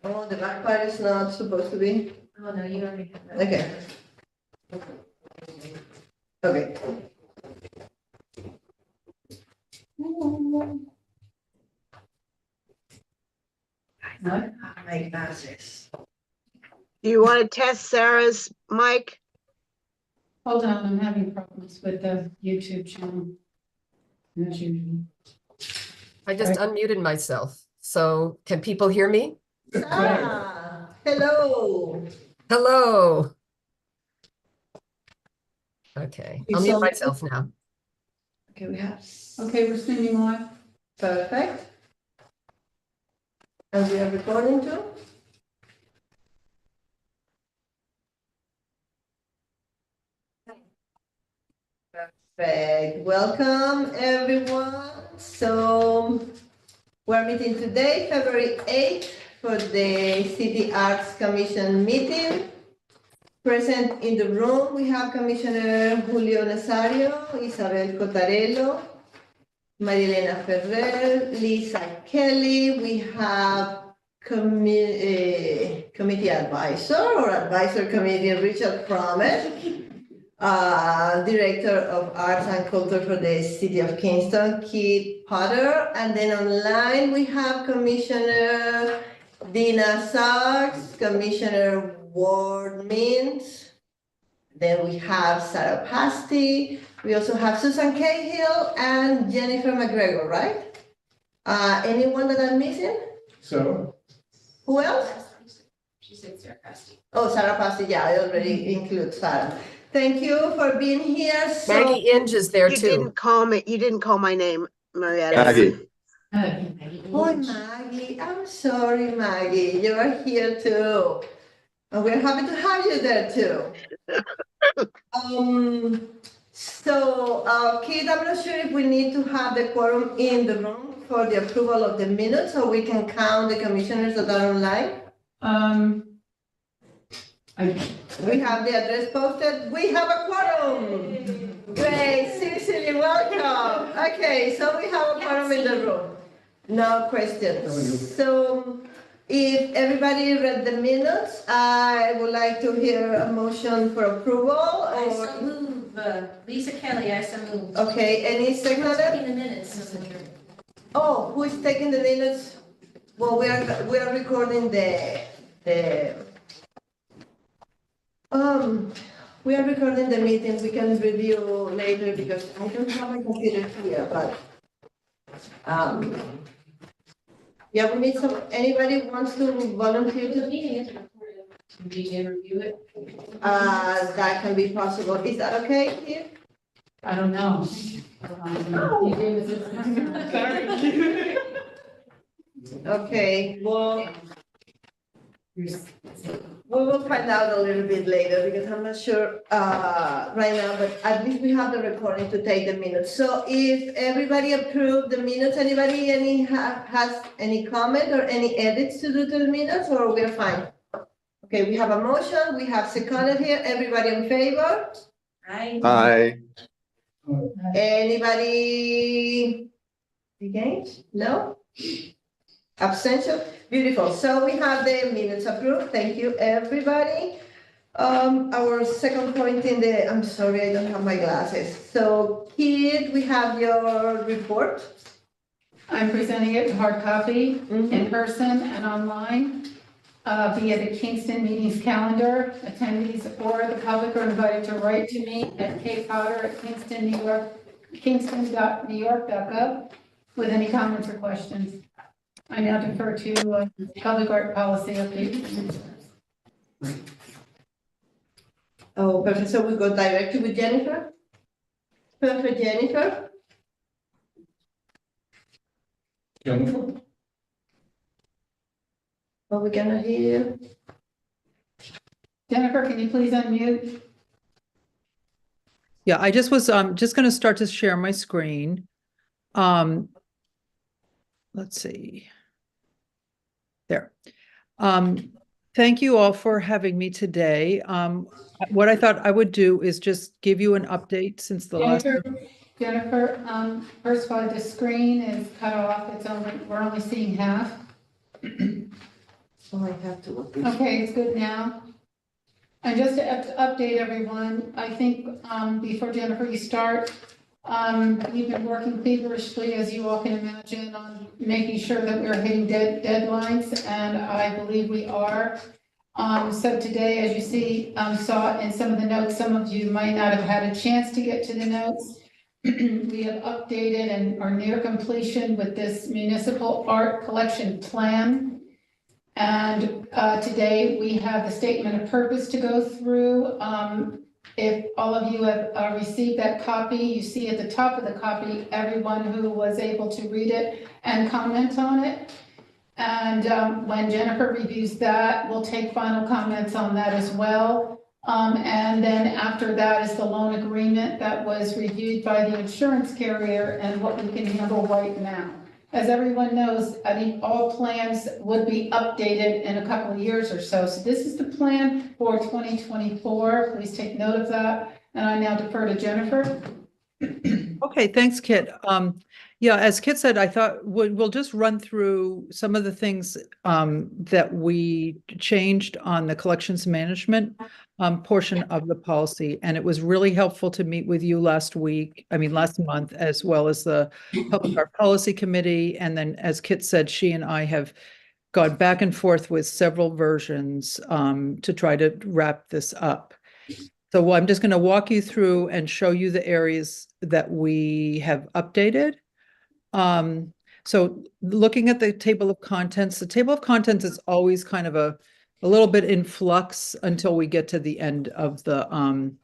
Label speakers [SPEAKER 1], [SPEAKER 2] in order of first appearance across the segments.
[SPEAKER 1] Oh, the back part is not supposed to be?
[SPEAKER 2] Oh, no, you already have that.
[SPEAKER 1] Okay. Okay.
[SPEAKER 2] What?
[SPEAKER 1] My glasses.
[SPEAKER 3] Do you want to test Sarah's mic?
[SPEAKER 2] Hold on, I'm having problems with the YouTube channel. As usual.
[SPEAKER 4] I just unmuted myself. So can people hear me?
[SPEAKER 1] Ah, hello.
[SPEAKER 4] Hello. Okay,
[SPEAKER 1] You
[SPEAKER 4] I'll mute
[SPEAKER 1] saw-
[SPEAKER 4] myself now.
[SPEAKER 1] Okay, we have.
[SPEAKER 2] Okay, we're streaming live.
[SPEAKER 1] Perfect. And we are recording too? Perfect. Welcome, everyone. So we're meeting today, February 8th, for the City Arts Commission meeting. Present in the room, we have Commissioner Julio Nazario, Isabel Cotarello, Marilena Ferrer, Lisa Kelly. We have committee advisor or advisor committee, Richard Promet, Director of Arts and Culture for the City of Kingston, Keith Potter. And then online, we have Commissioner Dina Sachs, Commissioner Ward Mintz. Then we have Sarah Pasty. We also have Susan Cahill and Jennifer McGregor, right? Anyone that I'm missing?
[SPEAKER 5] So,
[SPEAKER 1] Who else?
[SPEAKER 2] She said Sarah Pasty.
[SPEAKER 1] Oh, Sarah Pasty, yeah, I already include Sarah. Thank you for being here. So,
[SPEAKER 4] Maggie Inge is there
[SPEAKER 3] You
[SPEAKER 4] too.
[SPEAKER 3] didn't call me, you didn't call my name, Marietta.
[SPEAKER 5] Maggie,
[SPEAKER 1] Oh, Maggie, I'm sorry, Maggie, you are here too. And we're happy to have you there too. Keith, I'm not sure if we need to have the quorum in the room for the approval of the minutes, so we can count the commissioners that are online. We have the address posted. We have a quorum. Great, Cecily, welcome. Okay, so we have a quorum in the room. No questions. So if everybody read the minutes, I would like to hear a motion for approval
[SPEAKER 2] I so
[SPEAKER 1] or,
[SPEAKER 2] move, Lisa Kelly, I so move.
[SPEAKER 1] okay, any second?
[SPEAKER 2] Taking the minutes.
[SPEAKER 1] Oh, who is taking the minutes? Well, we are recording we are recording the meeting. We can review later because I don't have my computer here, but, yeah, we need anybody wants to volunteer to,
[SPEAKER 2] Meeting is recorded. Do you review it?
[SPEAKER 1] that can be possible. Is that okay here?
[SPEAKER 2] I don't know. DJ was Sorry.
[SPEAKER 1] Okay, well, we will find out a little bit later because I'm not sure right now, but at least we have the recording to take the minutes. So if everybody approved the minutes, anybody has any comment or any edits to do to the minutes, or we're fine? Okay, we have a motion, we have seconded here, everybody in favor?
[SPEAKER 5] aye.
[SPEAKER 1] Anybody against? No? Abstention? Beautiful. So we have the minutes approved. Thank you, everybody. Our second point I'm sorry, I don't have my glasses. So Keith, we have your report.
[SPEAKER 2] I'm presenting it in hard copy,
[SPEAKER 1] Mhm.
[SPEAKER 2] in person and online, via the Kingston meetings calendar. Attendees or the public are invited to write to me at kingston.newyork.gov with any comments or questions. I now defer to public art policy update.
[SPEAKER 1] Oh, perfect. So we go directly with Jennifer? Perfect, Jennifer.
[SPEAKER 5] Jennifer?
[SPEAKER 1] Are we gonna hear?
[SPEAKER 2] Jennifer, can you please unmute?
[SPEAKER 6] Yeah, I just was just going to start to share my screen. Let's see. There. Thank you all for having me today. What I thought I would do is just give you an update since the last.
[SPEAKER 2] Jennifer, first of all, the screen is cut off. We're only seeing half.
[SPEAKER 1] So I have to.
[SPEAKER 2] Okay, it's good now. And just to update everyone, I think, before Jennifer, you start, we've been working feverishly, as you all can imagine, on making sure that we're hitting deadlines, and I believe we are. So today, as you see, saw in some of the notes, some of you might not have had a chance to get to the notes. We have updated and are near completion with this municipal art collection plan. And today we have the statement of purpose to go through. If all of you have received that copy, you see at the top of the copy, everyone who was able to read it and comment on it. And when Jennifer reviews that, we'll take final comments on that as well. And then after that is the loan agreement that was reviewed by the insurance carrier and what we can handle right now. As everyone knows, I think all plans would be updated in a couple of years or so. So this is the plan for 2024. Please take note of that. And I now defer to Jennifer.
[SPEAKER 6] Okay, thanks, Kit. Yeah, as Kit said, I thought we'll just run through some of the things that we changed on the collections management portion of the policy. And it was really helpful to meet with you last month, as well as the Public Art Policy Committee. And then, as Kit said, she and I have gone back and forth with several versions to try to wrap this up. So I'm just going to walk you through and show you the areas that we have updated. So looking at the table of contents, the table of contents is always kind of a little bit in flux until we get to the end of the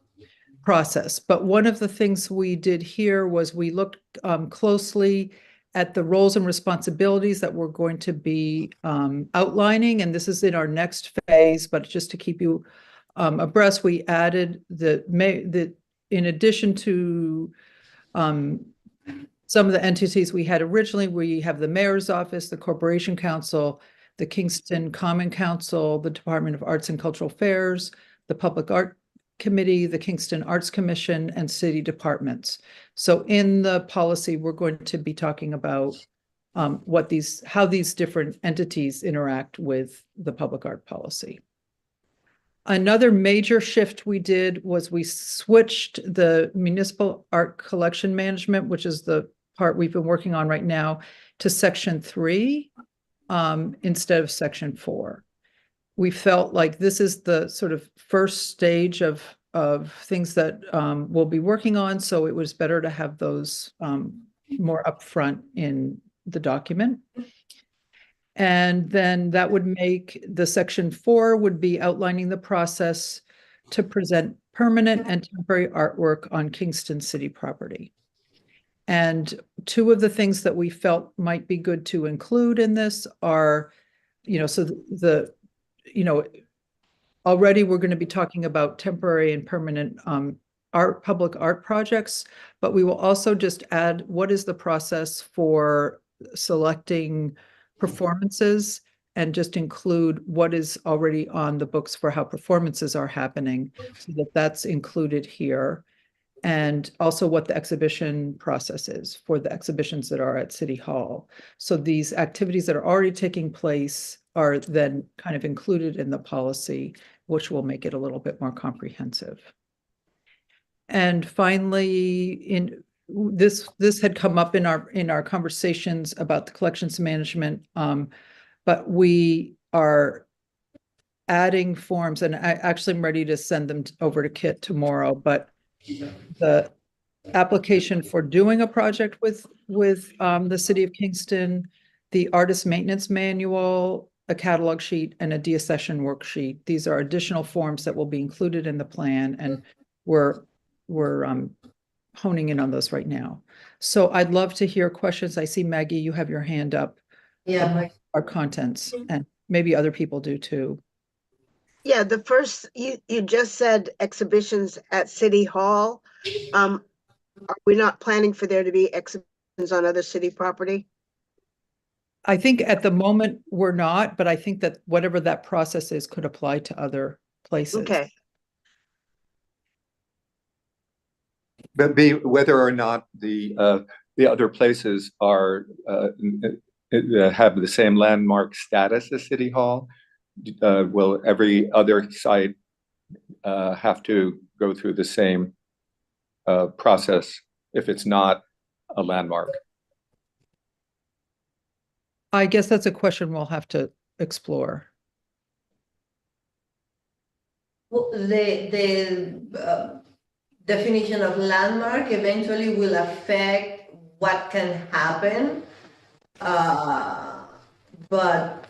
[SPEAKER 6] process. But one of the things we did here was we looked closely at the roles and responsibilities that we're going to be outlining. And this is in our next phase, but just to keep you abreast, we added in addition to some of the entities we had originally, we have the mayor's office, the corporation council, the Kingston Common Council, the Department of Arts and Cultural Affairs, the Public Art Committee, the Kingston Arts Commission, and city departments. So in the policy, we're going to be talking about how these different entities interact with the public art policy. Another major shift we did was we switched the municipal art collection management, which is the part we've been working on right now, to section 3 instead of section 4. We felt like this is the sort of first stage of things that we'll be working on, so it was better to have those more upfront in the document. And then that would make the section 4 would be outlining the process to present permanent and temporary artwork on Kingston city property. And two of the things that we felt might be good to include in this are, already we're going to be talking about temporary and permanent public art projects, but we will also just add what is the process for selecting performances and just include what is already on the books for how performances are happening, so that that's included here. And also what the exhibition process is for the exhibitions that are at City Hall. So these activities that are already taking place are then kind of included in the policy, which will make it a little bit more comprehensive. And finally, this had come up in our conversations about the collections management, but we are adding forms, and I actually am ready to send them over to Kit tomorrow, but the application for doing a project with the City of Kingston, the artist maintenance manual, a catalog sheet, and a deaccession worksheet. These are additional forms that will be included in the plan, and we're honing in on those right now. So I'd love to hear questions. I see Maggie, you have your hand up.
[SPEAKER 1] Yeah.
[SPEAKER 6] Our contents, and maybe other people do too.
[SPEAKER 3] Yeah, the first, you just said exhibitions at City Hall. Are we not planning for there to be exhibitions on other city property?
[SPEAKER 6] I think at the moment we're not, but I think that whatever that process is could apply to other places.
[SPEAKER 3] Okay.
[SPEAKER 5] But whether or not the other places are have the same landmark status as City Hall? Will every other site have to go through the same process if it's not a landmark?
[SPEAKER 6] I guess that's a question we'll have to explore.
[SPEAKER 1] Well, the definition of landmark eventually will affect what can happen. But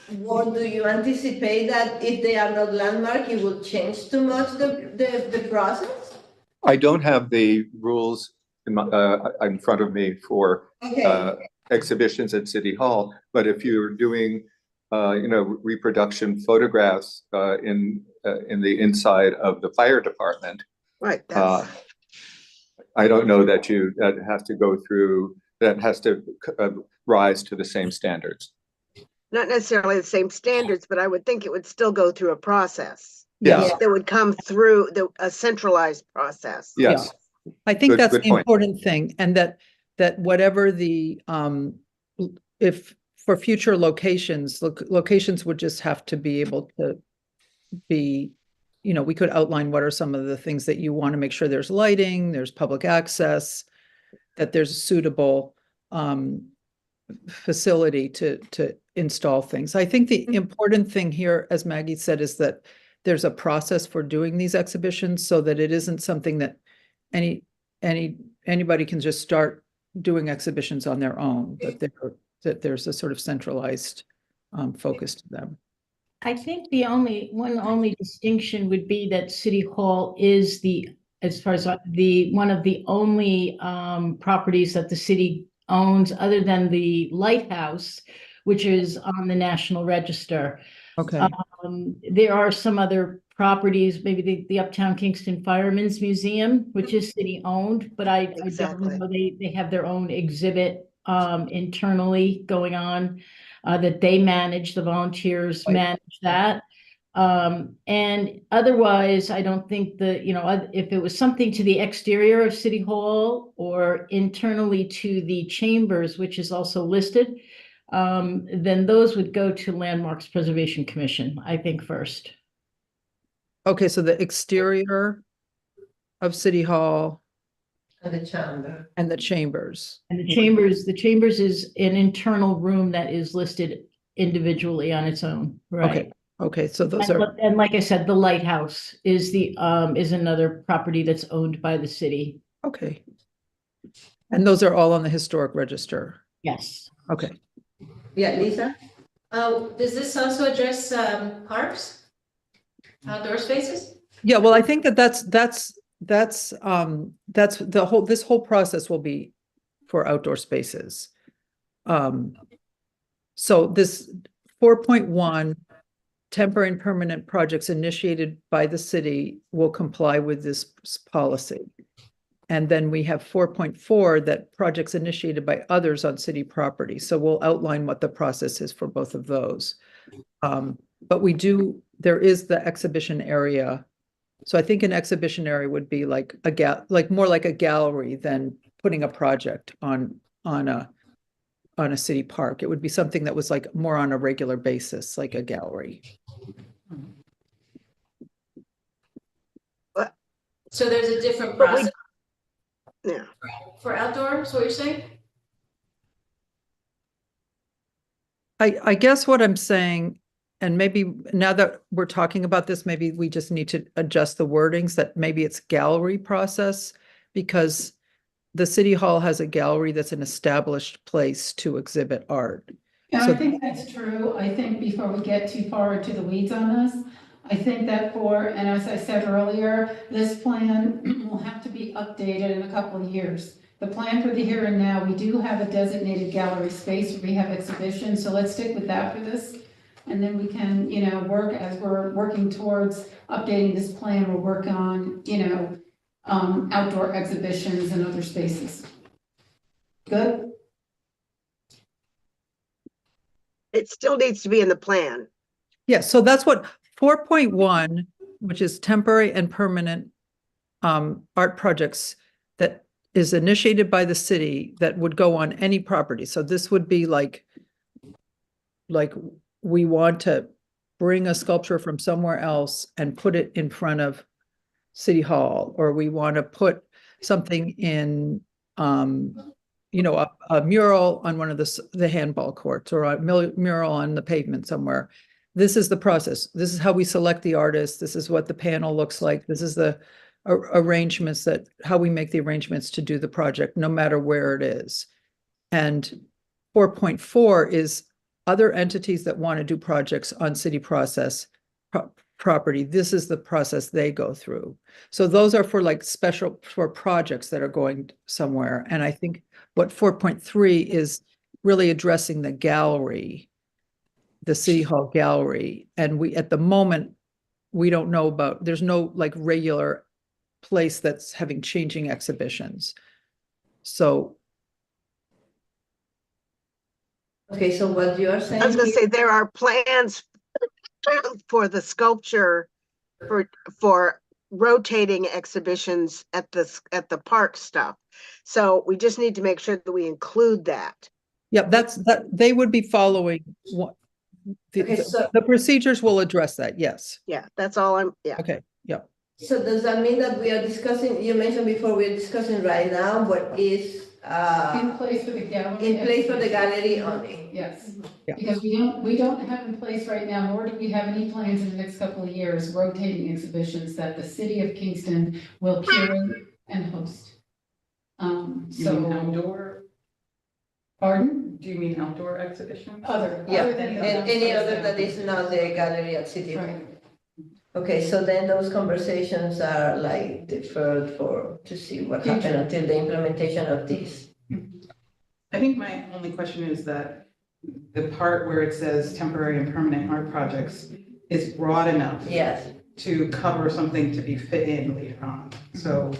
[SPEAKER 1] what do you anticipate that if they are not landmark, it will change too much the process?
[SPEAKER 5] I don't have the rules in front of me for
[SPEAKER 1] Okay,
[SPEAKER 5] exhibitions at City Hall, but if you're doing reproduction photographs in the inside of the fire department,
[SPEAKER 3] Right,
[SPEAKER 5] uh,
[SPEAKER 3] that's,
[SPEAKER 5] I don't know that has to rise to the same standards.
[SPEAKER 3] not necessarily the same standards, but I would think it would still go through a process.
[SPEAKER 5] Yes,
[SPEAKER 1] Yeah.
[SPEAKER 3] That would come through a centralized process.
[SPEAKER 5] yes,
[SPEAKER 6] I think
[SPEAKER 5] Good-
[SPEAKER 6] that's
[SPEAKER 5] good
[SPEAKER 6] the
[SPEAKER 5] point.
[SPEAKER 6] important thing, and that whatever the, if for future locations, locations would just have to be able to be, we could outline what are some of the things that you want to make sure there's lighting, there's public access, that there's a suitable facility to install things. I think the important thing here, as Maggie said, is that there's a process for doing these exhibitions so that it isn't something that anybody can just start doing exhibitions on their own, that there's a sort of centralized focus to them.
[SPEAKER 7] I think the only distinction would be that City Hall is as far as one of the only properties that the city owns, other than the lighthouse, which is on the National Register.
[SPEAKER 6] Okay,
[SPEAKER 7] There are some other properties, maybe the Uptown Kingston Firemen's Museum, which is city owned, but I don't
[SPEAKER 3] Exactly.
[SPEAKER 7] know, they have their own exhibit internally going on that they manage, the volunteers
[SPEAKER 6] Right.
[SPEAKER 7] manage that. And otherwise, I don't think if it was something to the exterior of City Hall or internally to the chambers, which is also listed, then those would go to Landmarks Preservation Commission, I think, first.
[SPEAKER 6] okay, so the exterior of City Hall
[SPEAKER 1] and the chamber.
[SPEAKER 6] and the chambers.
[SPEAKER 7] And the chambers is an internal room that is listed individually on its own, right?
[SPEAKER 6] Okay, so those
[SPEAKER 7] And,
[SPEAKER 6] are,
[SPEAKER 7] and like I said, the lighthouse is is another property that's owned by the city.
[SPEAKER 6] okay. And those are all on the historic register.
[SPEAKER 7] Yes.
[SPEAKER 6] Okay,
[SPEAKER 1] Yeah, Lisa?
[SPEAKER 8] Does this also address parks? Outdoor spaces?
[SPEAKER 6] yeah, well, I think that's this whole process will be for outdoor spaces. So this 4.1 temporary and permanent projects initiated by the city will comply with this policy. And then we have 4.4 that projects initiated by others on city property. So we'll outline what the process is for both of those. But there is the exhibition area. So I think an exhibition area would be like more like a gallery than putting a project on a city park. It would be something that was like more on a regular basis, like a gallery.
[SPEAKER 8] So there's a different
[SPEAKER 3] But we-
[SPEAKER 8] process
[SPEAKER 3] Yeah,
[SPEAKER 8] for outdoor, is what you're saying?
[SPEAKER 6] I guess what I'm saying, and maybe now that we're talking about this, maybe we just need to adjust the wordings, that maybe it's gallery process, because the city hall has a gallery that's an established place to exhibit art.
[SPEAKER 2] And
[SPEAKER 6] So-
[SPEAKER 2] I think that's true. I think before we get too far into the weeds on this, I think that and as I said earlier, this plan will have to be updated in a couple of years. The plan for the here and now, we do have a designated gallery space where we have exhibitions, so let's stick with that for this. And then we can, work as we're working towards updating this plan, we'll work on, outdoor exhibitions and other spaces. Good?
[SPEAKER 3] it still needs to be in the plan.
[SPEAKER 6] Yeah, so that's what 4.1, which is temporary and permanent art projects, that is initiated by the city that would go on any property. So this would be like we want to bring a sculpture from somewhere else and put it in front of City Hall, or we want to put something in, you know, a mural on one of the handball courts, or a mural on the pavement somewhere. This is the process. This is how we select the artist. This is what the panel looks like. This is the arrangements how we make the arrangements to do the project, no matter where it is. And 4.4 is other entities that want to do projects on city property. This is the process they go through. So those are for like for projects that are going somewhere. And I think what 4.3 is really addressing the gallery, the City Hall gallery. And at the moment, we don't know there's no like regular place that's having changing exhibitions. So.
[SPEAKER 1] Okay, so what you are saying.
[SPEAKER 3] I was gonna
[SPEAKER 1] here-
[SPEAKER 3] say, there are plans for the sculpture for rotating exhibitions at the park stuff. So we just need to make sure that we include that.
[SPEAKER 6] Yeah, that they would be following what
[SPEAKER 1] Okay, so-
[SPEAKER 6] the procedures will address that. Yes.
[SPEAKER 3] Yeah, that's all yeah.
[SPEAKER 6] Okay. Yeah.
[SPEAKER 1] So does that mean that we are discussing, you mentioned before, we're discussing right now what is
[SPEAKER 2] In place for the gallery.
[SPEAKER 1] in place for the gallery only?
[SPEAKER 2] Yes,
[SPEAKER 6] Yeah.
[SPEAKER 2] because we don't have in place right now, nor do we have any plans in the next couple of years, rotating exhibitions that the city of Kingston will curate and host. So.
[SPEAKER 9] Outdoor,
[SPEAKER 2] Pardon?
[SPEAKER 9] do you mean outdoor exhibitions?
[SPEAKER 2] Other
[SPEAKER 1] Yeah,
[SPEAKER 2] than.
[SPEAKER 1] and any other that is not the gallery at City Hall.
[SPEAKER 2] Right.
[SPEAKER 1] Okay, so then those conversations are like deferred to see what happened until the implementation of this.
[SPEAKER 9] I think my only question is that the part where it says temporary and permanent art projects is broad enough
[SPEAKER 1] Yes,
[SPEAKER 9] to cover something to be fit in later on. So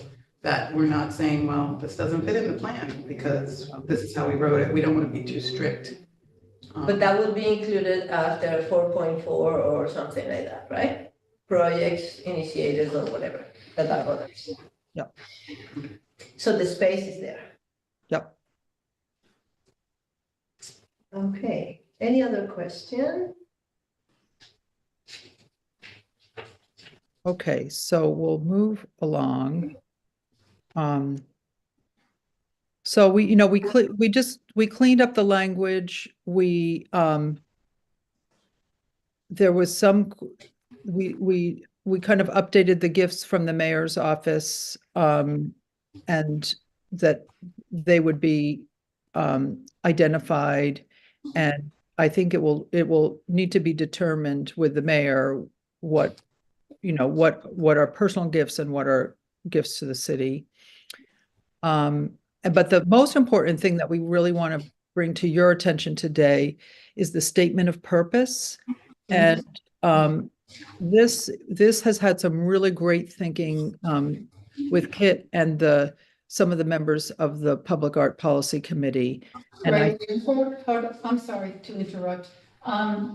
[SPEAKER 9] that we're not saying, well, this doesn't fit in the plan because this is how we wrote it. We don't want to be too strict.
[SPEAKER 1] but that would be included after 4.4 or something like that, right? Projects initiated or whatever, that are others.
[SPEAKER 6] Yep.
[SPEAKER 1] So the space is there.
[SPEAKER 6] Yep.
[SPEAKER 1] Okay, any other question?
[SPEAKER 6] Okay, so we'll move along. So we cleaned up the language. There was some, we kind of updated the gifts from the mayor's office, and that they would be identified. And I think it will need to be determined with the mayor what are personal gifts and what are gifts to the city. But the most important thing that we really want to bring to your attention today is the statement of purpose. And this has had some really great thinking with Kit and some of the members of the Public Art Policy Committee. And
[SPEAKER 2] Right, I'm sorry to interrupt.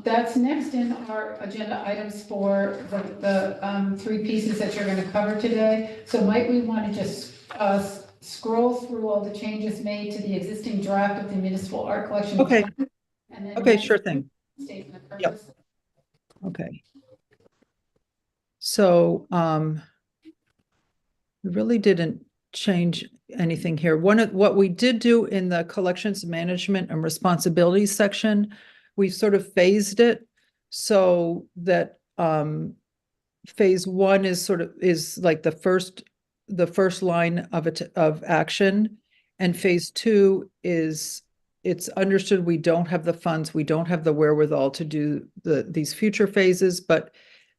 [SPEAKER 2] That's next in our agenda items for the three pieces that you're going to cover today. So might we want to just scroll through all the changes made to the existing draft of the municipal art collection?
[SPEAKER 6] Okay.
[SPEAKER 2] And then
[SPEAKER 6] Okay, sure thing.
[SPEAKER 2] Statement of
[SPEAKER 6] Yep.
[SPEAKER 2] purpose.
[SPEAKER 6] Okay. So we really didn't change anything here. What we did do in the collections management and responsibilities section, we sort of phased it so that phase one is like the first line of action, and phase two is it's understood we don't have the funds, we don't have the wherewithal to do these future phases, but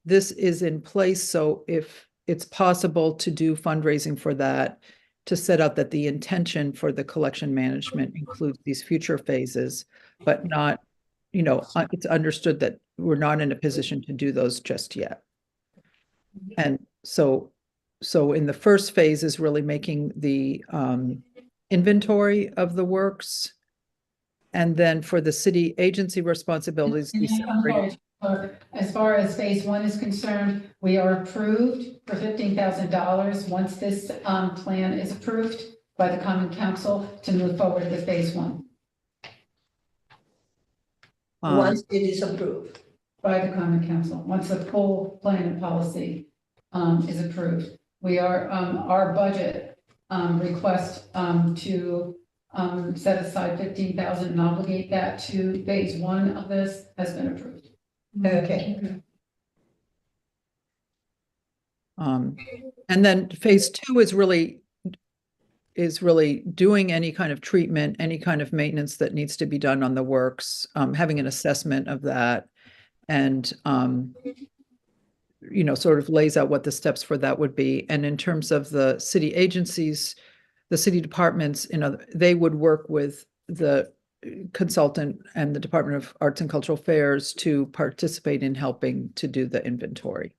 [SPEAKER 6] this is in place. So if it's possible to do fundraising for that, to set out that the intention for the collection management includes these future phases, but not, it's understood that we're not in a position to do those just yet. And so in the first phase is really making the inventory of the works. And then for the city agency responsibilities, we separated.
[SPEAKER 2] As far as phase one is concerned, we are approved for $15,000 once this plan is approved by the Common Council to move forward with phase one.
[SPEAKER 1] Once it is approved.
[SPEAKER 2] By the Common Council, once the full plan and policy is approved. We are, our budget request to set aside 15,000 and obligate that to phase one of this has been approved.
[SPEAKER 1] Okay.
[SPEAKER 6] And then phase two is really doing any kind of treatment, any kind of maintenance that needs to be done on the works, having an assessment of that. And, sort of lays out what the steps for that would be. And in terms of the city agencies, the city departments, they would work with the consultant and the Department of Arts and Cultural Affairs to participate in helping to do the inventory.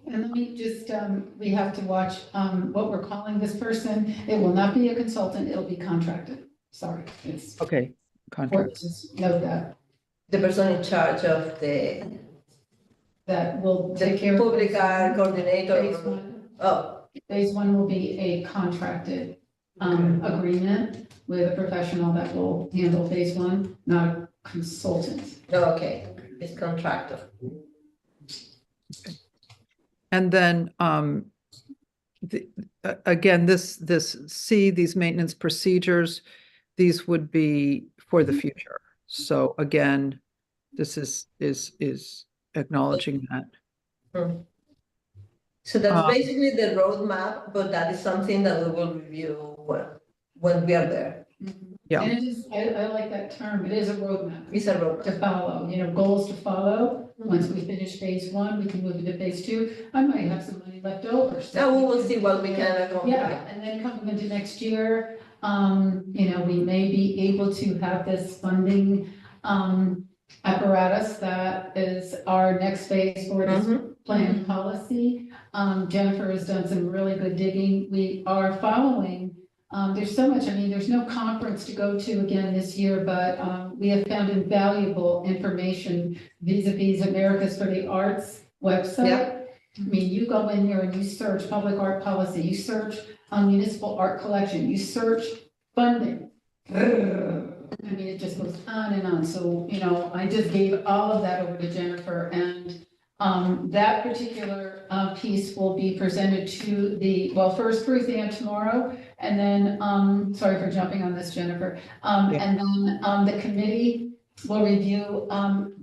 [SPEAKER 2] And let me just, we have to watch what we're calling this person. It will not be a consultant, it'll be contracted. Sorry, it's
[SPEAKER 6] Okay.
[SPEAKER 2] important to note that.
[SPEAKER 1] The person in charge of
[SPEAKER 2] That will take care of.
[SPEAKER 1] public art coordinator.
[SPEAKER 2] Phase one.
[SPEAKER 1] Oh,
[SPEAKER 2] Phase one will be a contracted agreement with a professional that will handle phase one, not a consultant.
[SPEAKER 1] okay, it's contractor.
[SPEAKER 6] And then, again, these maintenance procedures, these would be for the future. So again, this is acknowledging that.
[SPEAKER 1] So that's basically the roadmap, but that is something that we will review when we are there.
[SPEAKER 6] Yeah.
[SPEAKER 2] And it is, I like that term, it is a roadmap
[SPEAKER 1] It's a roadmap.
[SPEAKER 2] to follow, goals to follow. Once we finish phase one, we can move into phase two. I might have some money left over. so-
[SPEAKER 1] Now we will see what we can accomplish.
[SPEAKER 2] Yeah, and then coming into next year, we may be able to have this funding apparatus that is our next phase for this plan policy. Jennifer has done some really good digging. We are following, there's so much, there's no conference to go to again this year, but we have found invaluable information vis-a-vis Americas for the Arts website.
[SPEAKER 1] Yeah.
[SPEAKER 2] You go in here and you search public art policy, you search municipal art collection, you search funding. It just goes on and on. So, I just gave all of that over to Jennifer, and that particular piece will be presented to first Ruth Ann tomorrow, and then, sorry for jumping on this, Jennifer. And then the committee will review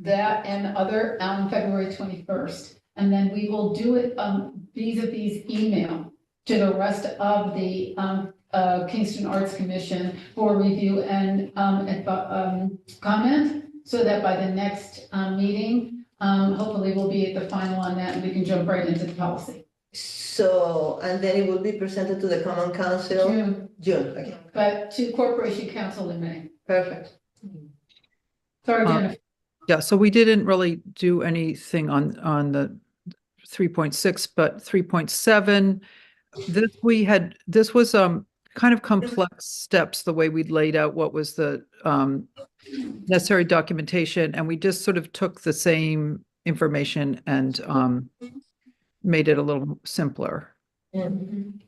[SPEAKER 2] that and other on February 21st. And then we will do it vis-a-vis email to the rest of the Kingston Arts Commission for review and comment, so that by the next meeting, hopefully we'll be at the final on that and we can jump right into the policy.
[SPEAKER 1] So, and then it will be presented to the Common Council? June, okay,
[SPEAKER 2] But to Corporation Council in May.
[SPEAKER 1] perfect.
[SPEAKER 2] Sorry, Jennifer.
[SPEAKER 6] Yeah, so we didn't really do anything on the 3.6, but 3.7, this was kind of complex steps, the way we'd laid out what was the necessary documentation, and we just sort of took the same information and made it a little simpler. And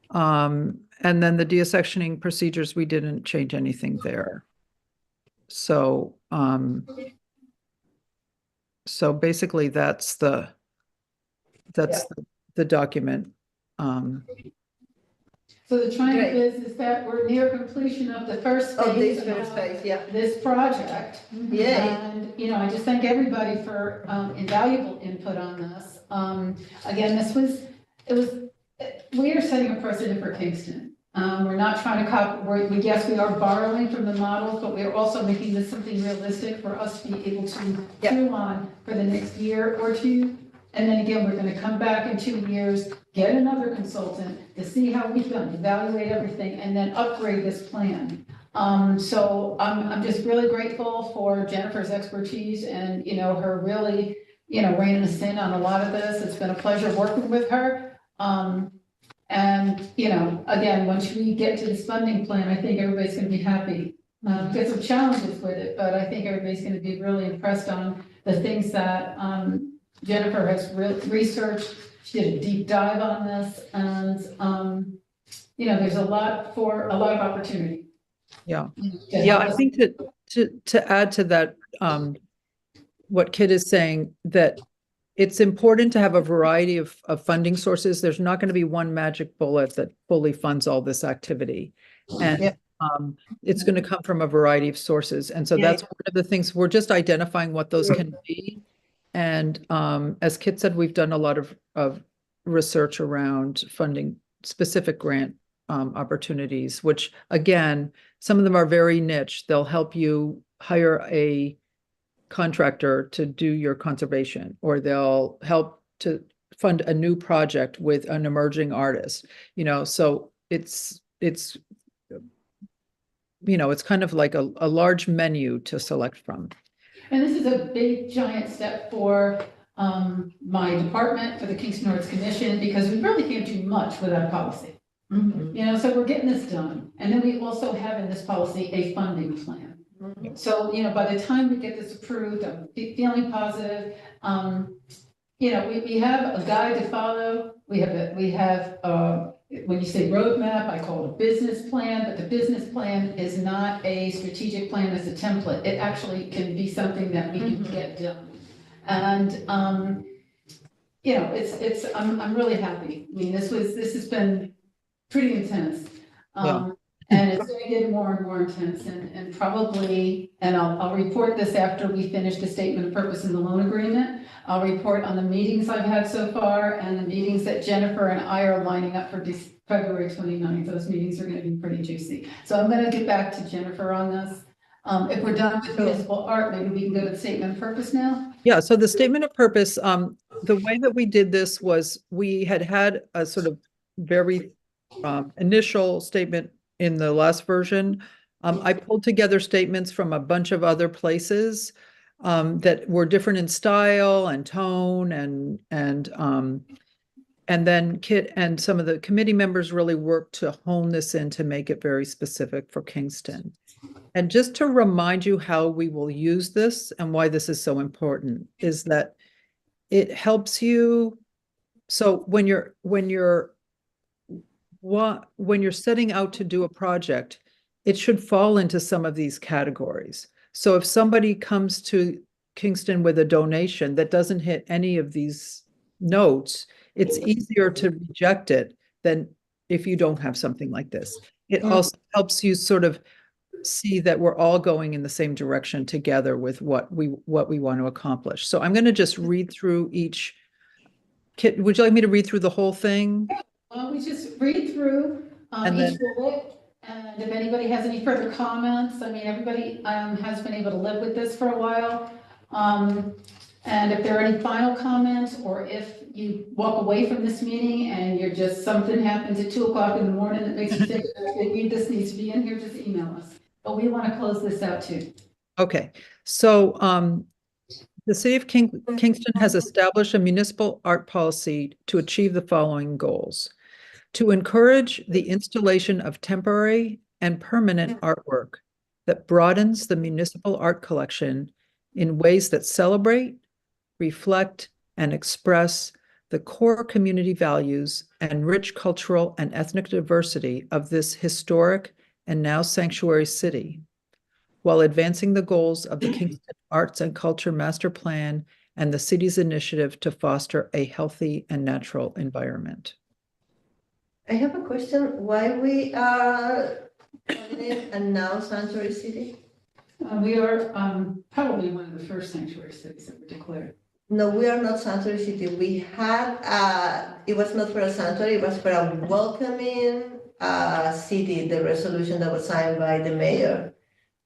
[SPEAKER 6] then the deassectioning procedures, we didn't change anything there. So basically that's the document.
[SPEAKER 2] So the triumph is that we're near completion of the first
[SPEAKER 1] Of
[SPEAKER 2] phase
[SPEAKER 1] this first phase, yeah.
[SPEAKER 2] this project.
[SPEAKER 1] Yay.
[SPEAKER 2] And, I just thank everybody for invaluable input on this. Again, we are setting a precedent for Kingston. We're not trying to copy, yes, we are borrowing from the models, but we're also making this something realistic for us to be able to chew on for the next year or two. And then again, we're going to come back in 2 years, get another consultant to see how we've done, evaluate everything, and then upgrade this plan. So I'm just really grateful for Jennifer's expertise and, her really, reining us in on a lot of this. It's been a pleasure working with her. And, again, once we get to this funding plan, I think everybody's going to be happy. There's some challenges with it, but I think everybody's going to be really impressed on the things that Jennifer has researched. She did a deep dive on this, and there's a lot of opportunity.
[SPEAKER 6] Yeah.
[SPEAKER 2] To
[SPEAKER 6] Yeah,
[SPEAKER 2] help
[SPEAKER 6] I
[SPEAKER 2] us.
[SPEAKER 6] think that to add to that, what Kit is saying, that it's important to have a variety of funding sources. There's not going to be one magic bullet that fully funds all this activity. And
[SPEAKER 1] Yep.
[SPEAKER 6] it's going to come from a variety of sources. And so
[SPEAKER 7] Yeah.
[SPEAKER 6] that's one of the things, we're just identifying what those can be. And as Kit said, we've done a lot of research around funding specific grant opportunities, which again, some of them are very niche. They'll help you hire a contractor to do your conservation, or they'll help to fund a new project with an emerging artist, so it's it's kind of like a large menu to select from.
[SPEAKER 2] And this is a big, giant step for my department, for the Kingston Arts Commission, because we really can't do much without a policy. So we're getting this done. And then we also have in this policy a funding plan. So, by the time we get this approved, I'm feeling positive. We have a guide to follow. We have when you say roadmap, I call it a business plan, but the business plan is not a strategic plan, it's a template. It actually can be something that we can get done. And, I'm really happy. I mean, this has been pretty intense. And it's going to get more and more intense, and probably, and I'll report this after we finish the statement of purpose in the loan agreement. I'll report on the meetings I've had so far and the meetings that Jennifer and I are lining up for February 29th. Those meetings are going to be pretty juicy. So I'm going to get back to Jennifer on this. If we're done with municipal art, maybe we can go to the statement of purpose now.
[SPEAKER 6] Yeah, so the statement of purpose, the way that we did this was we had a sort of very initial statement in the last version. I pulled together statements from a bunch of other places that were different in style and tone, and then Kit and some of the committee members really worked to hone this in to make it very specific for Kingston. And just to remind you how we will use this and why this is so important is that it helps you. So when you're setting out to do a project, it should fall into some of these categories. So if somebody comes to Kingston with a donation that doesn't hit any of these notes, it's easier to reject it than if you don't have something like this. It also helps you sort of see that we're all going in the same direction together with what we want to accomplish. So I'm going to just read through each. Kit, would you like me to read through the whole thing?
[SPEAKER 2] We just read through each bullet, and if anybody has any further comments, I mean, everybody has been able to live with this for a while. And if there are any final comments, or if you walk away from this meeting and you're just, something happens at 2 o'clock in the morning that makes you think that this needs to be in here, just email us. But we want to close this out too.
[SPEAKER 6] Okay, so the City of Kingston has established a municipal art policy to achieve the following goals: to encourage the installation of temporary and permanent artwork that broadens the municipal art collection in ways that celebrate, reflect, and express the core community values and rich cultural and ethnic diversity of this historic and now sanctuary city, while advancing the goals of the Kingston Arts and Culture Master Plan and the city's initiative to foster a healthy and natural environment.
[SPEAKER 1] I have a question. Why we are calling it a now sanctuary city?
[SPEAKER 2] We are probably one of the first sanctuary cities that were declared.
[SPEAKER 1] No, we are not sanctuary city. We had, it was not for a sanctuary, it was for a welcoming city, the resolution that was signed by the mayor.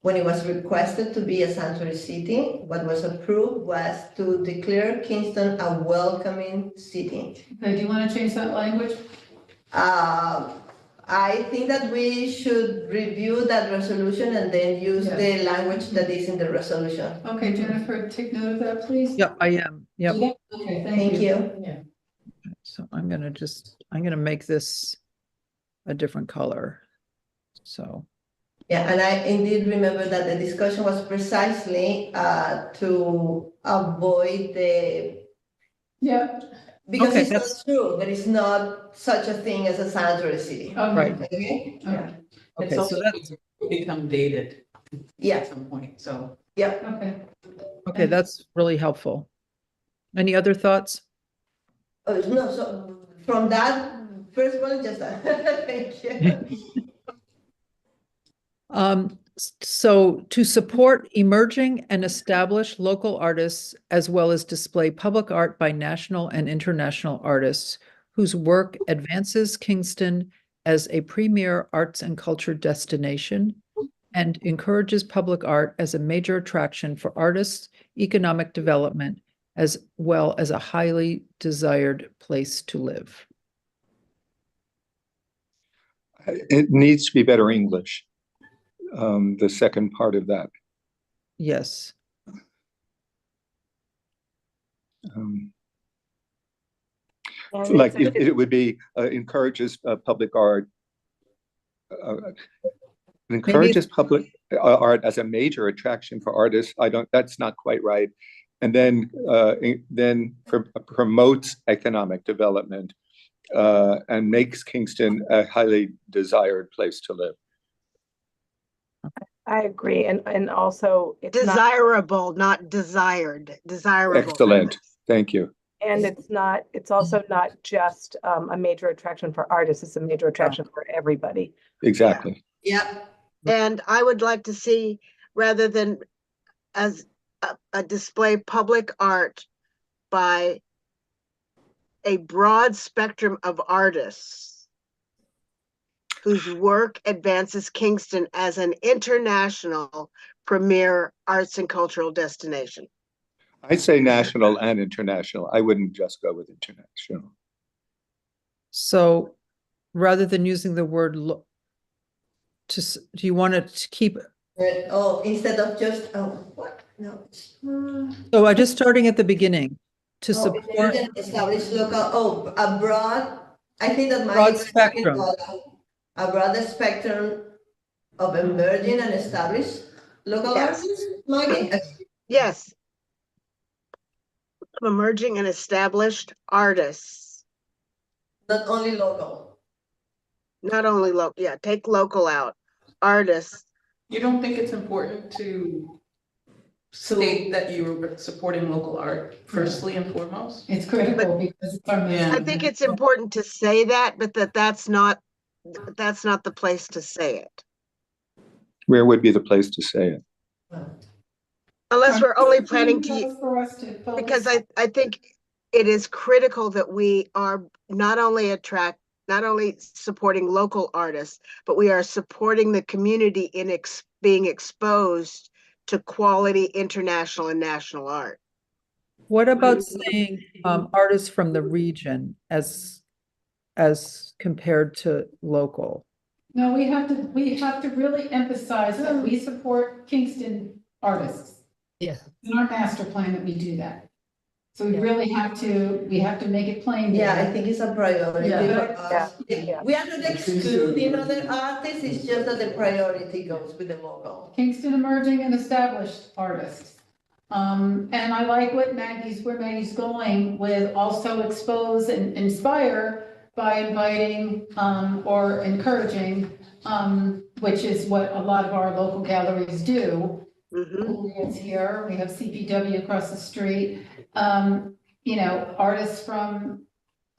[SPEAKER 1] When it was requested to be a sanctuary city, what was approved was to declare Kingston a welcoming city.
[SPEAKER 2] Okay, do you want to change that language?
[SPEAKER 1] I think that we should review that resolution and then use
[SPEAKER 2] Yeah.
[SPEAKER 1] the language that is in the resolution.
[SPEAKER 2] Okay, Jennifer, take note of that, please.
[SPEAKER 6] Yep, I am. Yep.
[SPEAKER 2] Okay,
[SPEAKER 1] Thank you.
[SPEAKER 6] So I'm gonna make this a different color. So,
[SPEAKER 1] Yeah, and I indeed remember that the discussion was precisely to avoid the
[SPEAKER 2] Yeah,
[SPEAKER 1] Because
[SPEAKER 6] Okay,
[SPEAKER 1] it's not
[SPEAKER 6] that's-
[SPEAKER 1] true, there is not such a thing as a sanctuary city.
[SPEAKER 6] Right.
[SPEAKER 1] Okay?
[SPEAKER 2] Okay,
[SPEAKER 6] Okay,
[SPEAKER 9] It's
[SPEAKER 6] so
[SPEAKER 9] also
[SPEAKER 6] that's,
[SPEAKER 9] become dated
[SPEAKER 1] Yeah,
[SPEAKER 9] at some point, so.
[SPEAKER 1] yeah.
[SPEAKER 2] okay.
[SPEAKER 6] okay, that's really helpful. Any other thoughts?
[SPEAKER 1] No, so from that first one, just that. Thank you.
[SPEAKER 6] So to support emerging and established local artists, as well as display public art by national and international artists whose work advances Kingston as a premier arts and culture destination and encourages public art as a major attraction for artists, economic development, as well as a highly desired place to live.
[SPEAKER 5] It needs to be better English. The second part of that.
[SPEAKER 6] Yes.
[SPEAKER 5] Um,
[SPEAKER 10] And
[SPEAKER 5] Like
[SPEAKER 10] it's-
[SPEAKER 5] it would be encourages public art. Encourages public art as a major attraction for artists. That's not quite right. And then promotes economic development and makes Kingston a highly desired place to live.
[SPEAKER 10] I agree. And also it's not,
[SPEAKER 3] Desirable, not desired, desirable.
[SPEAKER 5] Excellent. Thank you.
[SPEAKER 10] and it's also not just a major attraction for artists, it's a major attraction for everybody.
[SPEAKER 5] Exactly.
[SPEAKER 1] Yeah,
[SPEAKER 3] And I would like to see, rather than as a display public art by a broad spectrum of artists whose work advances Kingston as an international premier arts and cultural destination.
[SPEAKER 5] I'd say national and international. I wouldn't just go with international.
[SPEAKER 6] So rather than using the word do you want to keep,
[SPEAKER 1] oh, instead of just, oh, what, no.
[SPEAKER 6] so I just starting at the beginning, to
[SPEAKER 1] Oh,
[SPEAKER 6] support,
[SPEAKER 1] emerging and established local, abroad, I think that
[SPEAKER 6] Broad spectrum.
[SPEAKER 1] A broader spectrum of emerging and established local
[SPEAKER 3] Yes.
[SPEAKER 1] artists, Maggie?
[SPEAKER 3] Yes. Emerging and established artists,
[SPEAKER 1] Not only local.
[SPEAKER 3] not only local, yeah, take local out, artists.
[SPEAKER 9] You don't think it's important to state that you're supporting local art firstly and foremost?
[SPEAKER 2] It's critical because it's our.
[SPEAKER 9] Yeah.
[SPEAKER 3] I think it's important to say that, but that's not the place to say it.
[SPEAKER 5] Where would be the place to say it?
[SPEAKER 3] Unless we're only planning to,
[SPEAKER 2] For us to focus.
[SPEAKER 3] because I think it is critical that we are not only supporting local artists, but we are supporting the community in being exposed to quality international and national art.
[SPEAKER 6] what about saying artists from the region as compared to local?
[SPEAKER 2] No, we have to really emphasize that we support Kingston artists.
[SPEAKER 4] Yeah.
[SPEAKER 2] In our master plan that we do that. So we
[SPEAKER 4] Yeah.
[SPEAKER 2] really have to make it plain.
[SPEAKER 1] Yeah,
[SPEAKER 2] there.
[SPEAKER 1] I think it's a priority
[SPEAKER 2] Yeah.
[SPEAKER 1] for us.
[SPEAKER 10] Yeah.
[SPEAKER 1] We are not excluding other artists, it's just that the priority goes with the local.
[SPEAKER 2] Kingston emerging and established artists. And I like where Maggie's going with also expose and inspire by inviting, or encouraging, which is what a lot of our local galleries do.
[SPEAKER 3] Mhm.
[SPEAKER 2] It's here, we have CPW across the street, artists from,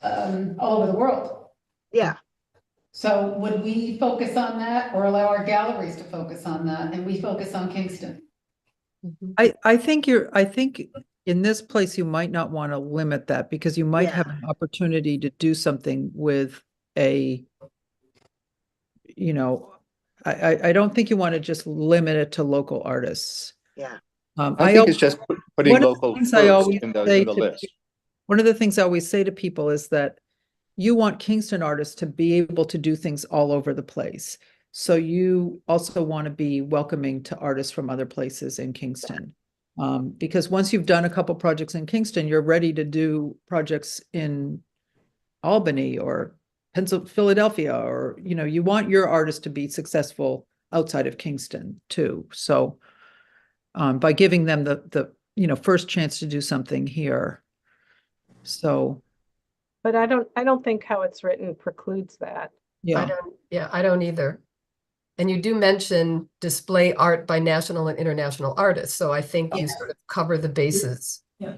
[SPEAKER 2] all over the world.
[SPEAKER 3] Yeah,
[SPEAKER 2] So would we focus on that or allow our galleries to focus on that and we focus on Kingston?
[SPEAKER 6] I think in this place, you might not want to limit that because you might have an opportunity to do something with I don't think you want to just limit it to local artists.
[SPEAKER 3] yeah.
[SPEAKER 5] I think it's just putting
[SPEAKER 6] one of the
[SPEAKER 5] local
[SPEAKER 6] things I
[SPEAKER 5] first
[SPEAKER 6] always
[SPEAKER 5] in
[SPEAKER 6] say
[SPEAKER 5] the
[SPEAKER 6] to
[SPEAKER 5] list.
[SPEAKER 6] One of the things I always say to people is that you want Kingston artists to be able to do things all over the place. So you also want to be welcoming to artists from other places in Kingston. Because once you've done a couple projects in Kingston, you're ready to do projects in Albany or Philadelphia, or, you want your artists to be successful outside of Kingston too. So by giving them the first chance to do something here. So
[SPEAKER 10] But I don't think how it's written precludes that.
[SPEAKER 6] Yeah,
[SPEAKER 4] I don't either. And you do mention display art by national and international artists, so I think you sort of cover the bases
[SPEAKER 1] Yeah.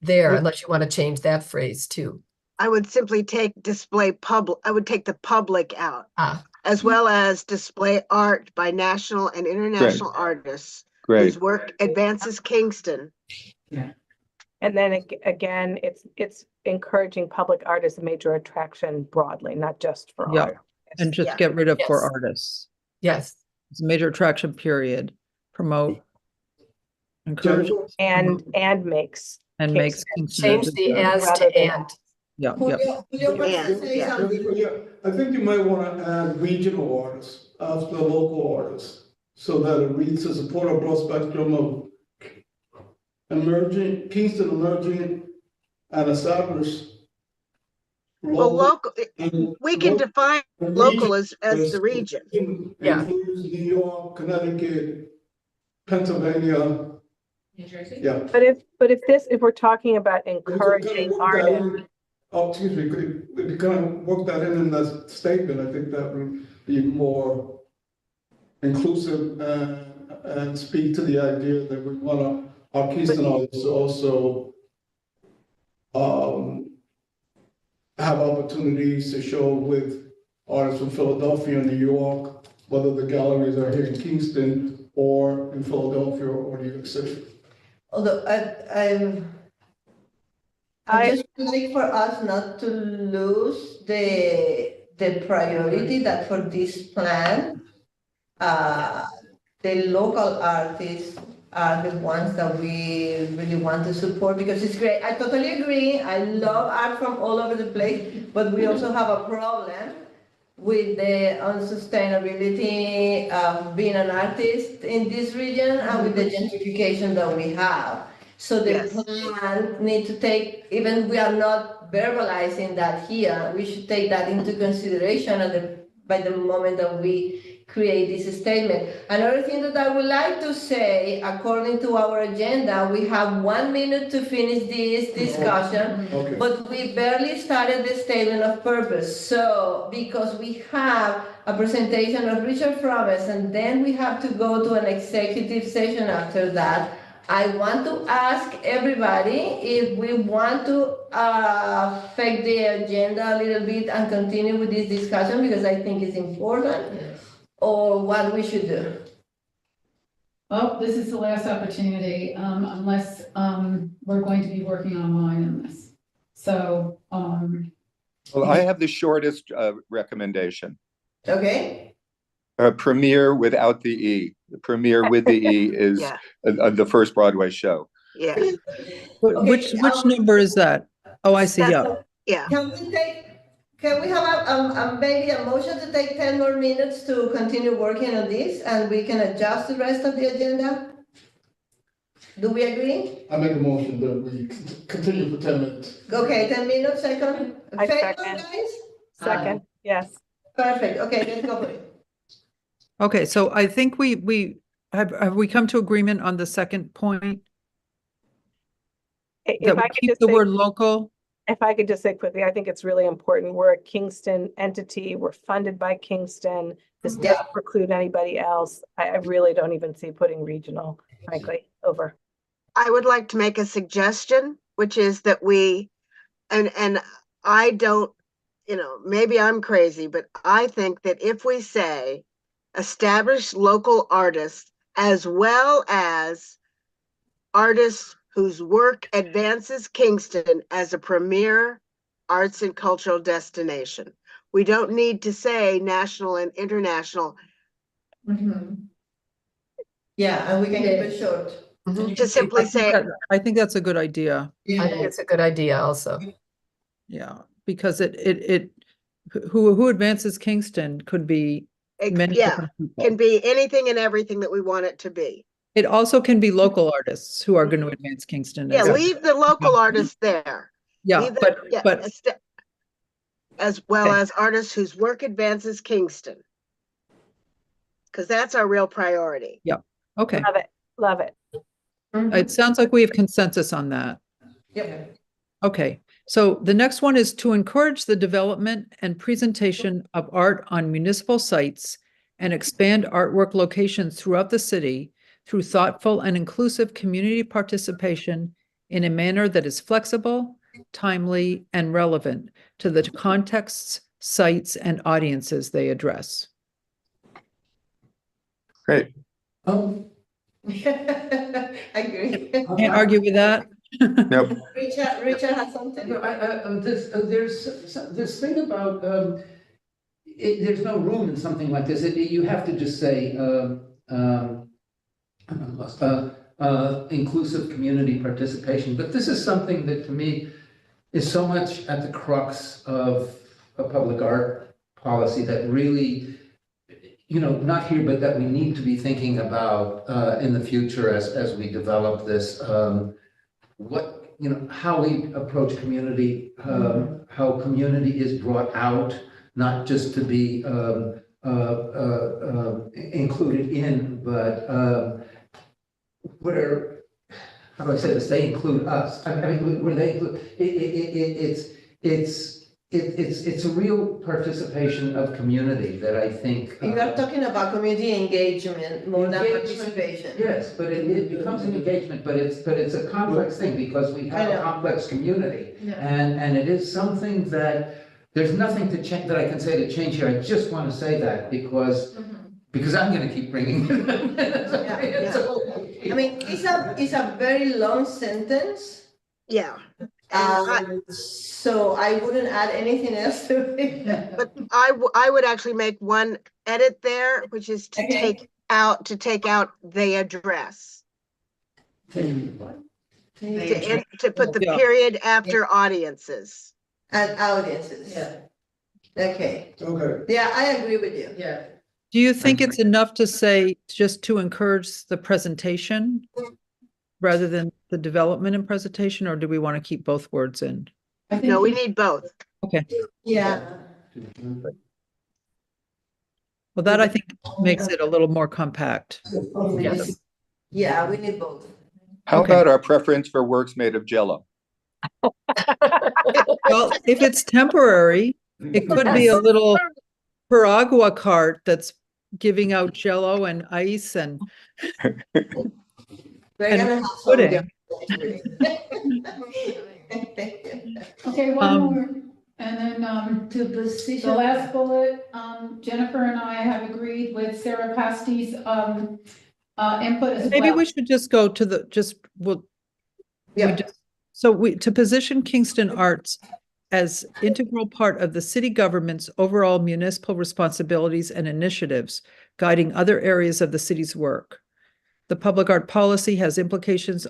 [SPEAKER 4] there, unless you want to change that phrase too.
[SPEAKER 3] I would simply take I would take the public out,
[SPEAKER 4] Ah,
[SPEAKER 3] as well as display art by national and international artists
[SPEAKER 5] Great.
[SPEAKER 3] whose work advances Kingston.
[SPEAKER 10] And then again, it's encouraging public art as a major attraction broadly, not just for
[SPEAKER 6] Yeah.
[SPEAKER 10] art.
[SPEAKER 6] and just
[SPEAKER 3] Yeah.
[SPEAKER 6] get rid of for
[SPEAKER 4] Yes.
[SPEAKER 6] artists.
[SPEAKER 4] yes,
[SPEAKER 6] It's a major attraction, period. Promote, encourage,
[SPEAKER 10] And makes.
[SPEAKER 6] and makes. Kingston
[SPEAKER 4] change
[SPEAKER 6] a
[SPEAKER 4] the
[SPEAKER 6] good-
[SPEAKER 4] as
[SPEAKER 10] Rather
[SPEAKER 4] to
[SPEAKER 10] than-
[SPEAKER 4] and.
[SPEAKER 6] Yeah, yeah.
[SPEAKER 1] Julio wants to say
[SPEAKER 3] Yeah.
[SPEAKER 1] something.
[SPEAKER 11] Yeah, I think you might want to add regional artists after local artists, so that it reads to support a broad spectrum of Kingston emerging and established.
[SPEAKER 3] Well, local,
[SPEAKER 11] and
[SPEAKER 3] we can
[SPEAKER 11] local-
[SPEAKER 3] define local as the region.
[SPEAKER 4] Yeah.
[SPEAKER 11] Includes New York, Connecticut, Pennsylvania,
[SPEAKER 8] New Jersey?
[SPEAKER 11] yeah.
[SPEAKER 10] If we're talking about
[SPEAKER 11] If you kind
[SPEAKER 10] encouraging
[SPEAKER 11] of work that
[SPEAKER 10] artists,
[SPEAKER 11] in- Oh, excuse me, if you kind of work that in that statement, I think that would be more inclusive and speak to the idea that we want our Keystone artists to also have opportunities to show with artists from Philadelphia and New York, whether the galleries are here in Kingston or in Philadelphia or New York City.
[SPEAKER 1] Although I just would like for us not to lose the priority that for this plan, the local artists are the ones that we really want to support because it's great. I totally agree. I love art from all over the place, but we also have a problem with the unsustainability of being an artist in this region and with the gentrification that we have. So the
[SPEAKER 3] Yes.
[SPEAKER 1] plan need to take, even we are not verbalizing that here, we should take that into consideration by the moment that we create this statement. Another thing that I would like to say, according to our agenda, we have 1 minute to finish this discussion.
[SPEAKER 11] Okay.
[SPEAKER 1] But we barely started the statement of purpose. So, because we have a presentation of Richard Fromes, and then we have to go to an executive session after that, I want to ask everybody if we want to affect the agenda a little bit and continue with this discussion because I think it's important, or what we should do.
[SPEAKER 2] Well, this is the last opportunity, unless, we're going to be working online on this. So,
[SPEAKER 5] Well, I have the shortest recommendation.
[SPEAKER 1] Okay?
[SPEAKER 5] Premiere without the E. The premiere with the E is
[SPEAKER 3] Yeah.
[SPEAKER 5] the first Broadway show.
[SPEAKER 3] Yeah,
[SPEAKER 1] Okay,
[SPEAKER 6] Which number is that? Oh, I see, yeah.
[SPEAKER 3] yeah.
[SPEAKER 1] Can we have maybe a motion to take 10 more minutes to continue working on this and we can adjust the rest of the agenda? Do we agree?
[SPEAKER 11] I make a motion that we continue for 10 minutes.
[SPEAKER 1] Okay, 10 minutes, second?
[SPEAKER 10] I
[SPEAKER 1] Favor,
[SPEAKER 10] second.
[SPEAKER 1] guys?
[SPEAKER 10] second, yes.
[SPEAKER 1] Perfect, okay, let's go for it.
[SPEAKER 6] Okay, so I think we have we come to agreement on the second point? That
[SPEAKER 10] If
[SPEAKER 6] we
[SPEAKER 10] I could
[SPEAKER 6] keep
[SPEAKER 10] just
[SPEAKER 6] the
[SPEAKER 10] say,
[SPEAKER 6] word local?
[SPEAKER 10] if I could just say quickly, I think it's really important. We're a Kingston entity. We're funded by Kingston. This
[SPEAKER 1] Yeah.
[SPEAKER 10] doesn't preclude anybody else. I really don't even see putting regional, frankly, over.
[SPEAKER 3] I would like to make a suggestion, which is that we, and I don't, maybe I'm crazy, but I think that if we say establish local artists as well as artists whose work advances Kingston as a premier arts and cultural destination. We don't need to say national and international.
[SPEAKER 1] Yeah, and we can keep it short.
[SPEAKER 3] Just simply say,
[SPEAKER 6] I think that's a good idea.
[SPEAKER 4] I think it's a good idea also.
[SPEAKER 6] Yeah, because who advances Kingston could be many
[SPEAKER 3] yeah,
[SPEAKER 6] different people.
[SPEAKER 3] can be anything and everything that we want it to be.
[SPEAKER 6] It also can be local artists who are going to advance Kingston.
[SPEAKER 3] Yeah,
[SPEAKER 6] as a-
[SPEAKER 3] leave the local artists there.
[SPEAKER 6] Yeah,
[SPEAKER 3] Leave the- yeah,
[SPEAKER 6] but
[SPEAKER 3] as well
[SPEAKER 6] Okay.
[SPEAKER 3] as artists whose work advances Kingston. Because that's our real priority.
[SPEAKER 6] okay.
[SPEAKER 10] Love it, love it.
[SPEAKER 6] It sounds like we have consensus on that.
[SPEAKER 1] Yep.
[SPEAKER 6] Okay, So the next one is to encourage the development and presentation of art on municipal sites and expand artwork locations throughout the city through thoughtful and inclusive community participation in a manner that is flexible, timely, and relevant to the contexts, sites, and audiences they address.
[SPEAKER 5] Great.
[SPEAKER 1] I agree.
[SPEAKER 6] Can't argue with that.
[SPEAKER 5] Nope.
[SPEAKER 1] Richard has something.
[SPEAKER 12] This thing about, there's no room in something like this. You have to just say, inclusive community participation. But this is something that to me is so much at the crux of a public art policy that really, not here, but that we need to be thinking about in the future as we develop this, how we approach community, how community is brought out, not just to be included in, but where, how do I say this? They include us. I mean, where they include it's a real participation of community that I think.
[SPEAKER 1] You are talking about community engagement more than participation.
[SPEAKER 12] Yes, but it becomes an engagement, but it's a complex thing because we have a complex community.
[SPEAKER 2] Yeah.
[SPEAKER 12] And it is something that there's nothing to change that I can say to change here. I just want to say that because I'm going to keep bringing it.
[SPEAKER 1] I mean, it's a very long sentence.
[SPEAKER 3] Yeah.
[SPEAKER 1] So I wouldn't add anything else to it.
[SPEAKER 3] But I would actually make one edit there, which is to take out the address. To put the period after audiences.
[SPEAKER 1] And audiences.
[SPEAKER 8] Yeah.
[SPEAKER 1] Okay.
[SPEAKER 11] Okay.
[SPEAKER 1] Yeah, I agree with you.
[SPEAKER 8] Yeah.
[SPEAKER 6] Do you think it's enough to say just to encourage the presentation rather than the development and presentation, or do we want to keep both words in?
[SPEAKER 2] I think
[SPEAKER 3] No, we need both.
[SPEAKER 6] Okay.
[SPEAKER 1] Yeah.
[SPEAKER 6] Well, that I think makes it a little more compact.
[SPEAKER 4] Yes.
[SPEAKER 1] Yeah, we need both.
[SPEAKER 5] How
[SPEAKER 6] Okay.
[SPEAKER 5] about our preference for works made of Jell-O?
[SPEAKER 6] Well, if it's temporary, it could be a little Piragua cart that's giving out Jell-O and ice and
[SPEAKER 1] We're
[SPEAKER 6] And
[SPEAKER 1] gonna have some
[SPEAKER 6] pudding.
[SPEAKER 2] Okay, one
[SPEAKER 6] Um,
[SPEAKER 2] more, and then,
[SPEAKER 8] To position.
[SPEAKER 2] the last bullet, Jennifer and I have agreed with Sarah Pasty's, input as well.
[SPEAKER 6] maybe we should just go to the,
[SPEAKER 1] Yeah.
[SPEAKER 6] to position Kingston Arts as integral part of the city government's overall municipal responsibilities and initiatives guiding other areas of the city's work. The public art policy has implications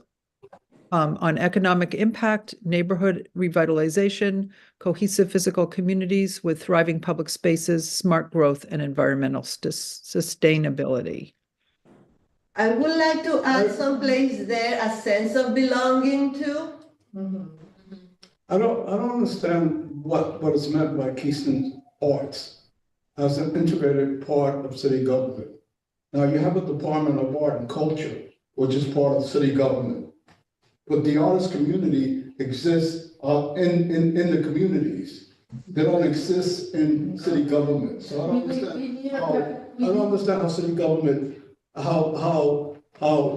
[SPEAKER 6] on economic impact, neighborhood revitalization, cohesive physical communities with thriving public spaces, smart growth, and environmental sustainability.
[SPEAKER 1] I would like to add someplace there a sense of belonging to.
[SPEAKER 11] I don't understand what is meant by Keystone Arts as an integrated part of city government. Now, you have a Department of Art and Culture, which is part of city government. But the artist community exists in the communities. They don't exist in city government. So I don't understand how city government, how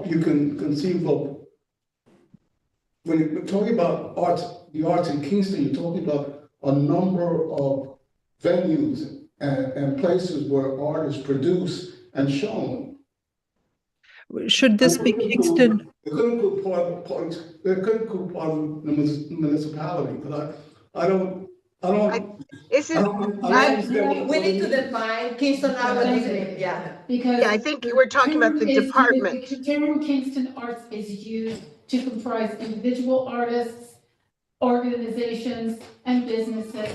[SPEAKER 11] you can conceive of, when you're talking about arts, the arts in Kingston, you're talking about a number of venues and places where art is produced and shown.
[SPEAKER 6] Should this be Kingston?
[SPEAKER 11] It could include part of the municipality, but I don't understand.
[SPEAKER 1] We need to define Kingston Art, what is it? Yeah.
[SPEAKER 2] Because.
[SPEAKER 3] Yeah, I think we're talking about the department.
[SPEAKER 2] The term Kingston Arts is used to comprise individual artists, organizations, and businesses.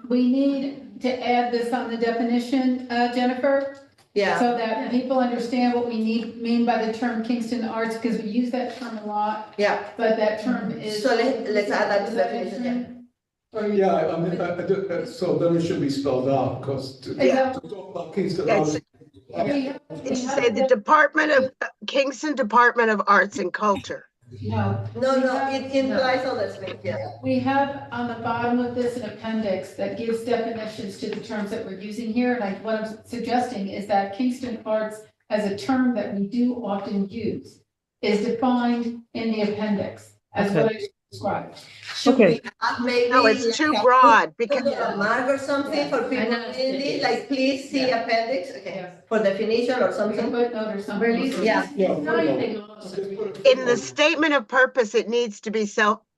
[SPEAKER 2] We need to add this on the definition, Jennifer.
[SPEAKER 1] Yeah.
[SPEAKER 2] So that people understand what we mean by the term Kingston Arts, because we use that term a lot,
[SPEAKER 1] Yeah.
[SPEAKER 2] but that term is.
[SPEAKER 1] So let's add that to
[SPEAKER 2] Is
[SPEAKER 1] the
[SPEAKER 2] that
[SPEAKER 1] definition.
[SPEAKER 11] Yeah, I mean, so then it should be spelled out, because to
[SPEAKER 2] Exactly.
[SPEAKER 11] talk about Kingston
[SPEAKER 3] Yes.
[SPEAKER 11] Arts
[SPEAKER 3] It should say the Department of, Kingston Department of Arts and Culture.
[SPEAKER 2] No.
[SPEAKER 1] No,
[SPEAKER 2] we
[SPEAKER 1] no,
[SPEAKER 2] have-
[SPEAKER 1] it implies other things, yeah.
[SPEAKER 2] We have on the bottom of this an appendix that gives definitions to the terms that we're using here, and what I'm suggesting is that Kingston Arts as a term that we do often use is defined in the appendix as what I described.
[SPEAKER 1] Should
[SPEAKER 6] Okay.
[SPEAKER 1] we add maybe?
[SPEAKER 3] No, it's
[SPEAKER 1] like
[SPEAKER 3] too
[SPEAKER 1] a
[SPEAKER 3] broad because
[SPEAKER 1] Mark or something for people
[SPEAKER 8] know.
[SPEAKER 1] in this, like, please see appendix, okay,
[SPEAKER 2] Yes.
[SPEAKER 1] for definition or
[SPEAKER 2] We can
[SPEAKER 1] something.
[SPEAKER 2] put note or something.
[SPEAKER 1] Yeah.
[SPEAKER 3] in the statement of purpose, it needs to be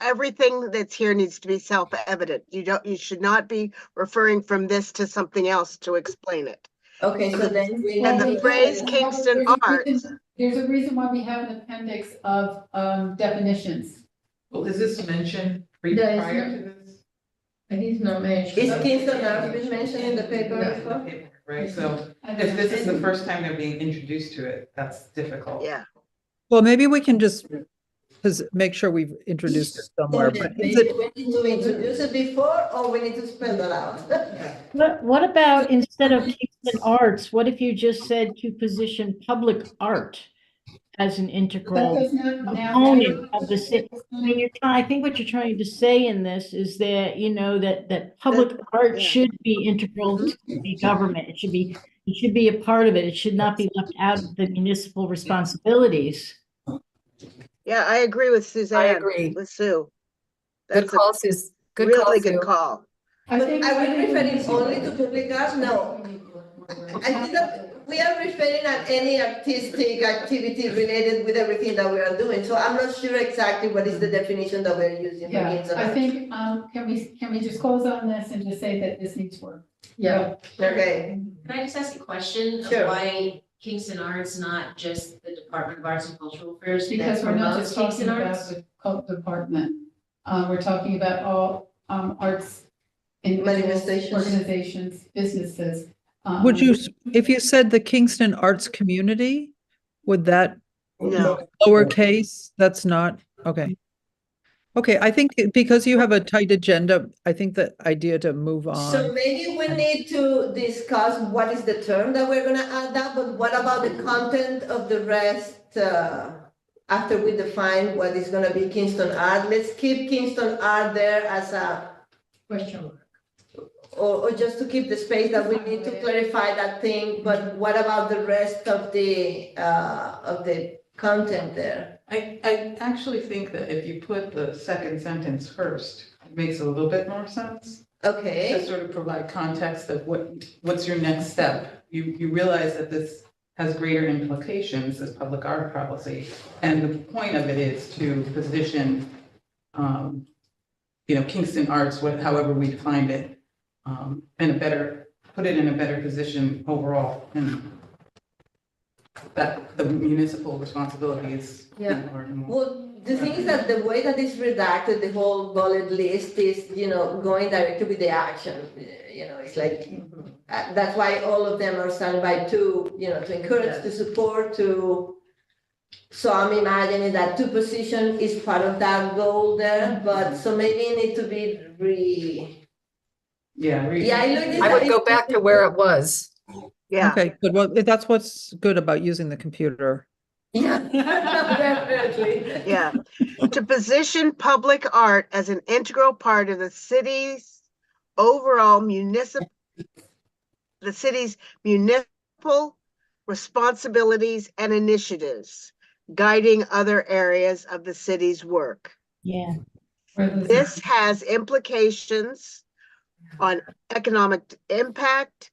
[SPEAKER 3] everything that's here needs to be self-evident. You should not be referring from this to something else to explain it.
[SPEAKER 1] Okay, so then we.
[SPEAKER 3] And the
[SPEAKER 1] need to-
[SPEAKER 3] phrase Kingston Arts,
[SPEAKER 2] There's a reason why we have an appendix of definitions.
[SPEAKER 9] Well, is this mentioned
[SPEAKER 2] Yeah, it's
[SPEAKER 9] prior
[SPEAKER 2] not-
[SPEAKER 9] to this?
[SPEAKER 8] And he's not mentioned.
[SPEAKER 1] Is Kingston Arts been mentioned in the paper
[SPEAKER 9] No,
[SPEAKER 1] before?
[SPEAKER 9] right, so
[SPEAKER 2] And
[SPEAKER 9] if this is the
[SPEAKER 2] then-
[SPEAKER 9] first time they're being introduced to it, that's difficult.
[SPEAKER 3] yeah.
[SPEAKER 6] Well, maybe we can just make sure we've introduced it somewhere, but is
[SPEAKER 1] Maybe
[SPEAKER 6] it,
[SPEAKER 1] we need to introduce it before, or we need to spell that out?
[SPEAKER 7] What about instead of Kingston Arts, what if you just said to position public art as an
[SPEAKER 2] That
[SPEAKER 7] integral
[SPEAKER 2] does not now.
[SPEAKER 7] component of the city? I mean, I think what you're trying to say in this is that, that public art
[SPEAKER 3] yeah.
[SPEAKER 7] should be integral to the government. It should be a part of it. It should not be left out of the municipal responsibilities.
[SPEAKER 3] Yeah, I agree with Suzanne.
[SPEAKER 4] agree.
[SPEAKER 3] With Sue.
[SPEAKER 4] Good
[SPEAKER 3] That's a
[SPEAKER 4] call, Suze. Good call,
[SPEAKER 3] really good
[SPEAKER 4] Sue.
[SPEAKER 3] call.
[SPEAKER 1] But are we referring only to public arts? No. I think that we are referring at any artistic activity related with everything that we are doing. So I'm not sure exactly what is the definition that we're using for
[SPEAKER 2] Yeah,
[SPEAKER 1] Kingston
[SPEAKER 2] I
[SPEAKER 1] Arts.
[SPEAKER 2] think, can we just close on this and just say that this needs work?
[SPEAKER 8] Yeah.
[SPEAKER 1] Okay,
[SPEAKER 8] Can I just ask a question of
[SPEAKER 1] Sure.
[SPEAKER 8] why Kingston Arts, not just the Department of Arts and Cultural Affairs?
[SPEAKER 2] Because
[SPEAKER 8] that
[SPEAKER 2] we're not
[SPEAKER 8] promotes
[SPEAKER 2] just talking
[SPEAKER 8] Kingston
[SPEAKER 2] about
[SPEAKER 8] Arts?
[SPEAKER 2] the cult department. We're talking about all, arts. individuals,
[SPEAKER 1] Manifestations.
[SPEAKER 2] Organizations, businesses.
[SPEAKER 6] would you, if you said the Kingston Arts Community, would that
[SPEAKER 3] No,
[SPEAKER 6] lowercase, that's not, okay. Okay, I think because you have a tight agenda, I think the idea to move
[SPEAKER 1] so
[SPEAKER 6] on.
[SPEAKER 1] maybe we need to discuss what is the term that we're gonna add that, but what about the content of the rest? After we define what is gonna be Kingston Art, let's keep Kingston Art there as a,
[SPEAKER 8] Question mark.
[SPEAKER 1] or just to keep the space that we need to clarify that thing, but what about the rest of the content there?
[SPEAKER 9] I actually think that if you put the second sentence first, it makes a little bit more sense.
[SPEAKER 1] Okay,
[SPEAKER 9] To sort of provide context of what's your next step. You realize that this has greater implications as public art policy. And the point of it is to position, Kingston Arts, however we defined it, put it in a better position overall. And that the municipal responsibility is.
[SPEAKER 1] Yeah. well, the thing is that the way that it's redacted, the whole bullet list is, going directly with the action. It's like, that's why all of them are signed by two, to encourage, to support, so I'm imagining that to position is part of that goal there, but so maybe it need to be
[SPEAKER 9] Yeah.
[SPEAKER 1] yeah, I looked at
[SPEAKER 4] I would go back to where it was.
[SPEAKER 3] yeah.
[SPEAKER 6] Okay, good. Well, that's what's good about using the computer.
[SPEAKER 1] Yeah, definitely.
[SPEAKER 3] Yeah, to position public art as an integral part of the city's overall municipal responsibilities and initiatives, guiding other areas of the city's work.
[SPEAKER 7] Yeah.
[SPEAKER 3] This has implications on economic impact,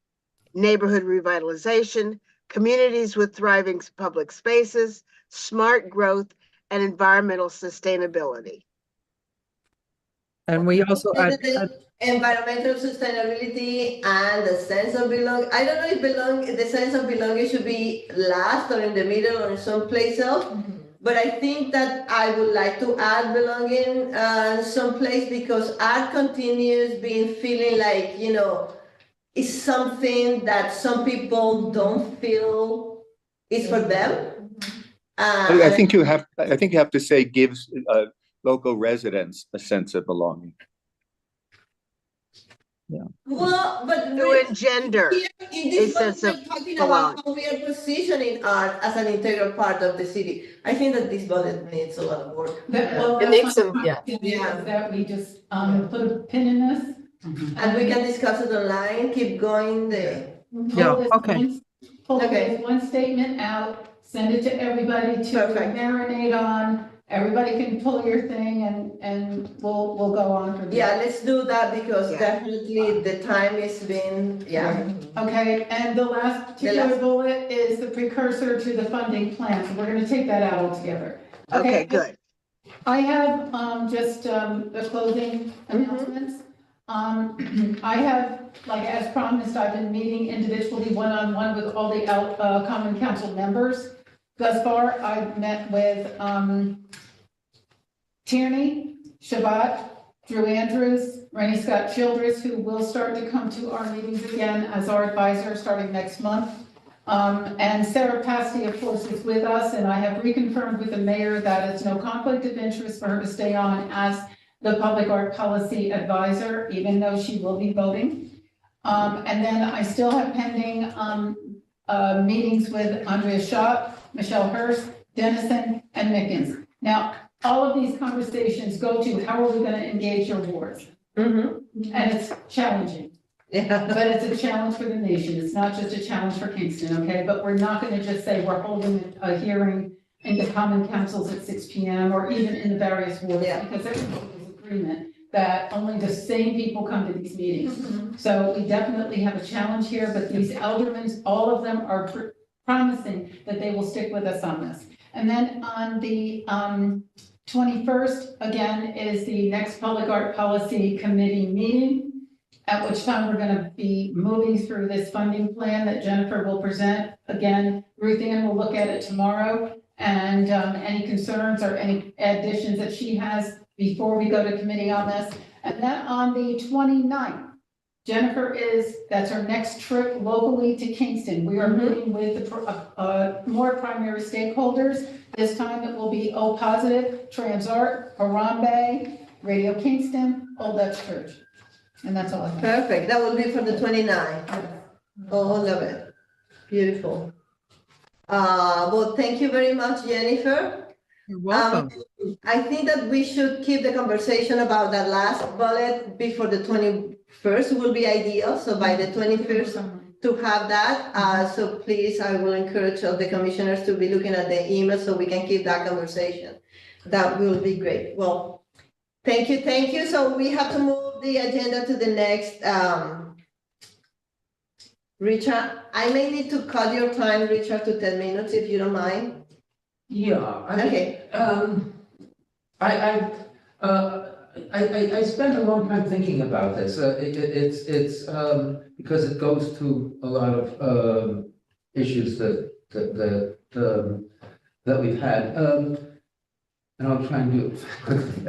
[SPEAKER 3] neighborhood revitalization, communities with thriving public spaces, smart growth, and environmental sustainability.
[SPEAKER 6] And we also add,
[SPEAKER 1] Environmental sustainability and the sense of belong. I don't know if the sense of belonging should be last or in the middle or in some place else. But I think that I would like to add belonging someplace because art continues being feeling like, it's something that some people don't feel is for them.
[SPEAKER 5] I think you have to say gives local residents a sense of belonging.
[SPEAKER 1] Well, but
[SPEAKER 3] To engender
[SPEAKER 1] here in
[SPEAKER 3] a
[SPEAKER 1] this
[SPEAKER 3] sense
[SPEAKER 1] bullet,
[SPEAKER 3] of
[SPEAKER 1] we're talking
[SPEAKER 3] belonging.
[SPEAKER 1] about how we are positioning art as an integral part of the city. I think that this bullet needs a lot of work.
[SPEAKER 2] Well,
[SPEAKER 4] It
[SPEAKER 2] that's
[SPEAKER 4] needs
[SPEAKER 2] my
[SPEAKER 4] some- yeah.
[SPEAKER 2] suggestion,
[SPEAKER 1] Yeah.
[SPEAKER 2] is that we just, put a pin in this.
[SPEAKER 1] And we can discuss it online, keep going the.
[SPEAKER 6] Yeah,
[SPEAKER 2] Pull this
[SPEAKER 6] okay.
[SPEAKER 2] pull
[SPEAKER 1] Okay.
[SPEAKER 2] this one statement out, send it to everybody to
[SPEAKER 1] Perfect.
[SPEAKER 2] marinate on. Everybody can pull your thing and we'll go on from there.
[SPEAKER 1] Yeah, let's do that because
[SPEAKER 3] Yeah.
[SPEAKER 1] definitely the time has been, yeah.
[SPEAKER 2] Okay, and the last particular
[SPEAKER 1] last-
[SPEAKER 2] bullet is the precursor to the funding plan, so we're gonna take that out altogether.
[SPEAKER 3] Okay, good.
[SPEAKER 2] I have, just, the closing announcements. I have, like, as promised, I've been meeting individually one-on-one with all the, common council members. Thus far, I've met with, Tierney, Shabbat, Drew Andrews, Rennie Scott Childress, who will start to come to our meetings again as our advisor starting next month. And Sarah Pasty, of course, is with us, and I have reconfirmed with the mayor that it's no conflict of interest for her to stay on as the public art policy advisor, even though she will be voting. And then I still have pending, meetings with Andrea Schott, Michelle Hurst, Dennison, and Mickens. Now, all of these conversations go to how are we gonna engage your wards?
[SPEAKER 1] Mm-hmm.
[SPEAKER 2] And it's challenging.
[SPEAKER 1] Yeah.
[SPEAKER 2] But it's a challenge for the nation. It's not just a challenge for Kingston, okay? But we're not gonna just say we're holding a hearing in the common councils at 6 p.m. or even in the various wards,
[SPEAKER 1] Yeah.
[SPEAKER 2] because everybody's agreement that only the same people come to these meetings. So we definitely have a challenge here, but these aldermen, all of them are promising that they will stick with us on this. And then on the 21st, again, is the next Public Art Policy Committee meeting, at which time we're gonna be moving through this funding plan that Jennifer will present. Again, Ruth Ann will look at it tomorrow, and any concerns or any additions that she has before we go to committee on this. And then on the 29th, Jennifer that's her next trip locally to Kingston. We are meeting with the more primary stakeholders. This time it will be O Positive, Transart, Harambe, Radio Kingston, Old Dutch Church. And that's all I have.
[SPEAKER 1] Perfect, that will be for the 29th. Oh, I love it. Beautiful. Well, thank you very much, Jennifer.
[SPEAKER 6] You're welcome.
[SPEAKER 1] I think that we should keep the conversation about that last bullet before the 21st will be ideal. So by the 21st to have that. So please, I will encourage all the commissioners to be looking at the email so we can keep that conversation. That will be great. Well, thank you, thank you. So we have to move the agenda to the next. Richard, I may need to cut your time, Richard, to 10 minutes if you don't mind.
[SPEAKER 12] Yeah.
[SPEAKER 1] Okay.
[SPEAKER 12] I spent a long time thinking about this. It's because it goes to a lot of issues that we've had. And I'll try and do it quickly.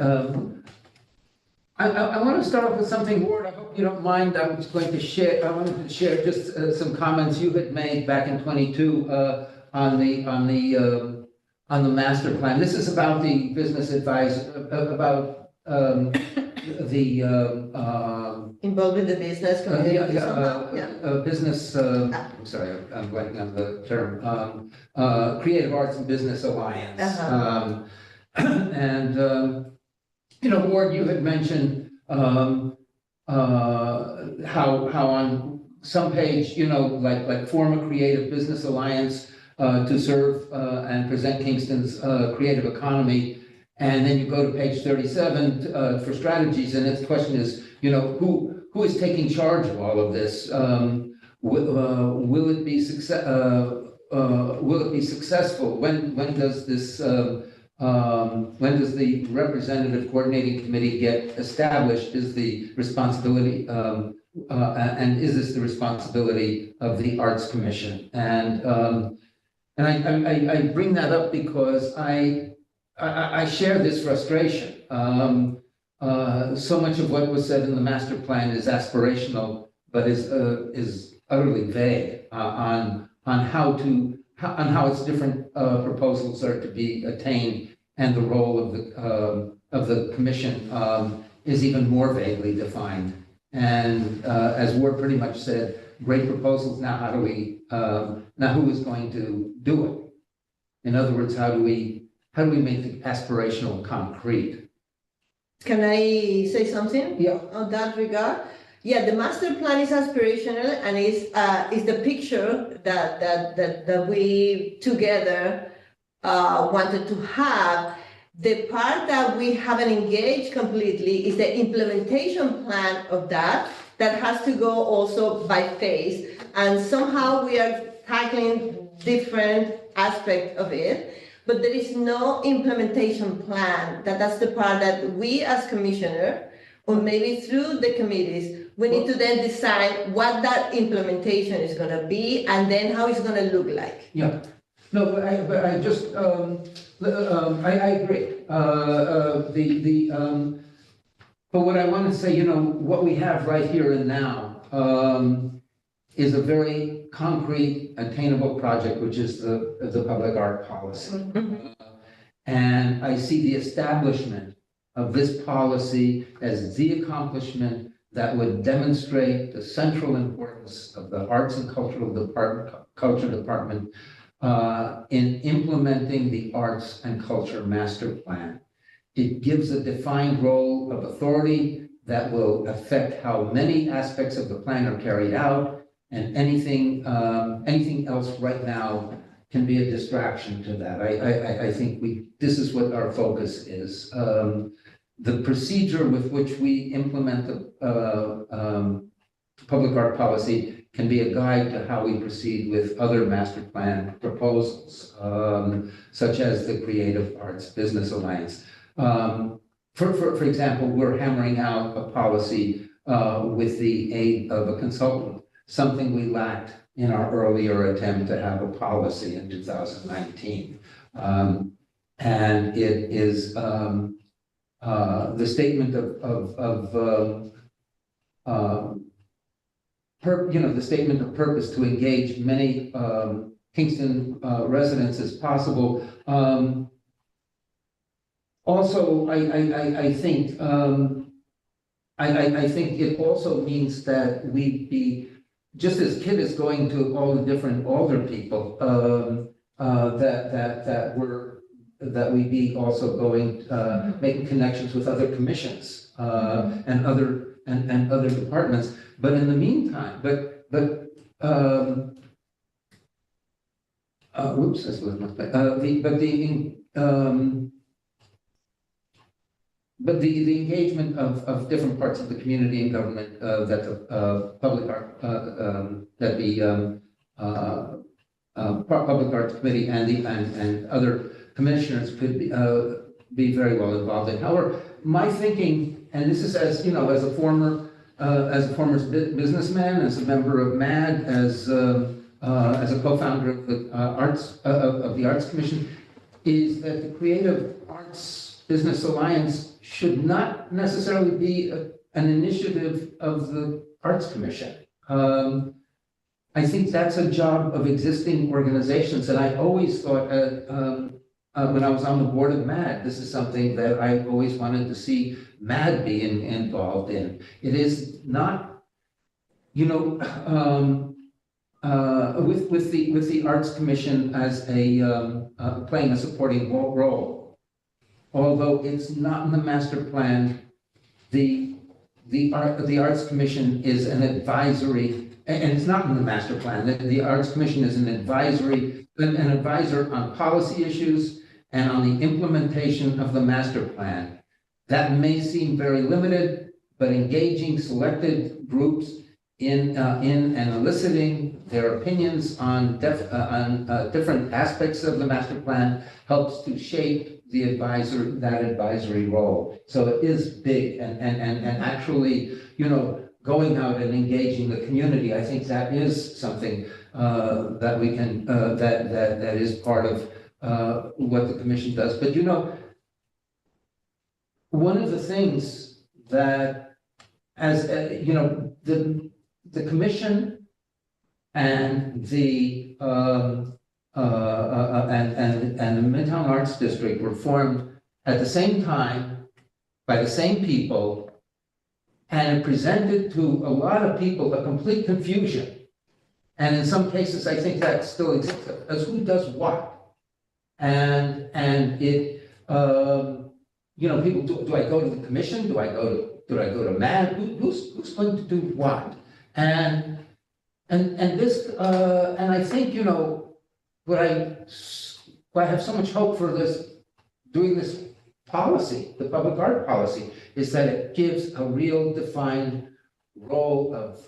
[SPEAKER 12] I want to start off with something, Ward. I hope you don't mind. I wanted to share just some comments you had made back in 22 on the master plan. This is about the business advice, about
[SPEAKER 1] Involving the business community somehow, yeah.
[SPEAKER 12] Business, I'm sorry, I'm blanking on the term, Creative Arts and Business Alliance.
[SPEAKER 1] Uh-huh.
[SPEAKER 12] And Ward, you had mentioned how on some page, like form a creative business alliance to serve and present Kingston's creative economy. And then you go to page 37 for strategies, and its question is, who is taking charge of all of this? Will it be successful? When does this? When does the representative coordinating committee get established? Is the responsibility, and is this the responsibility of the Arts Commission? And I bring that up because I share this frustration. So much of what was said in the master plan is aspirational, but is utterly vague on how its different proposals are to be attained, and the role of the commission is even more vaguely defined. And as Ward pretty much said, great proposals, now how do we, now who is going to do it? In other words, how do we make the aspirational concrete?
[SPEAKER 1] Can I say something?
[SPEAKER 12] Yeah.
[SPEAKER 1] On that regard? Yeah, the master plan is aspirational and is the picture that we together wanted to have. The part that we haven't engaged completely is the implementation plan of that has to go also by phase. And somehow we are tackling different aspects of it, but there is no implementation plan. That's the part that we as commissioner, or maybe through the committees, we need to then decide what that implementation is gonna be and then how it's gonna look like.
[SPEAKER 12] Yeah, no, but I just, I agree. But what I want to say, you know, what we have right here and now is a very concrete, attainable project, which is the public art policy. And I see the establishment of this policy as the accomplishment that would demonstrate the central importance of the Arts and Culture Department in implementing the Arts and Culture Master Plan. It gives a defined role of authority that will affect how many aspects of the plan are carried out, and anything else right now can be a distraction to that. I think this is what our focus is. The procedure with which we implement the public art policy can be a guide to how we proceed with other master plan proposals, such as the Creative Arts Business Alliance. For example, we're hammering out a policy with the aid of a consultant, something we lacked in our earlier attempt to have a policy in 2019. And it is the statement the statement of purpose to engage many Kingston residents as possible. Also, I think I think it also means that we be, just as Kit is going to all the different older people, that we be also going making connections with other commissions and other departments. But in the meantime, whoops, this was not but the engagement of different parts of the community and government that the public art that the Public Arts Committee and other commissioners could be very well involved in. However, my thinking, and this is as you know, as a former businessman, as a member of MAD, as a co-founder of the Arts Commission, is that the Creative Arts Business Alliance should not necessarily be an initiative of the Arts Commission. I think that's a job of existing organizations, and I always thought when I was on the board of MAD, this is something that I always wanted to see MAD be involved in. It is not, you know, with the Arts Commission as playing a supporting role. Although it's not in the master plan, the Arts Commission is an advisory, and it's not in the master plan. The Arts Commission is an advisor on policy issues and on the implementation of the master plan. That may seem very limited, but engaging selected groups in and eliciting their opinions on different aspects of the master plan helps to shape that advisory role. So it is big, and actually, you know, going out and engaging the community, I think that is something that we can that is part of what the commission does. But you know, one of the things that, as you know, the commission and the and the Midtown Arts District were formed at the same time by the same people And it presented to a lot of people a complete confusion. And in some cases, I think that still exists, as who does what? And it, people, do I go to the commission? Do I go to MAD? Who's going to do what? And this, and I think, what I have so much hope for this, doing this policy, the public art policy, is that it gives a real defined role of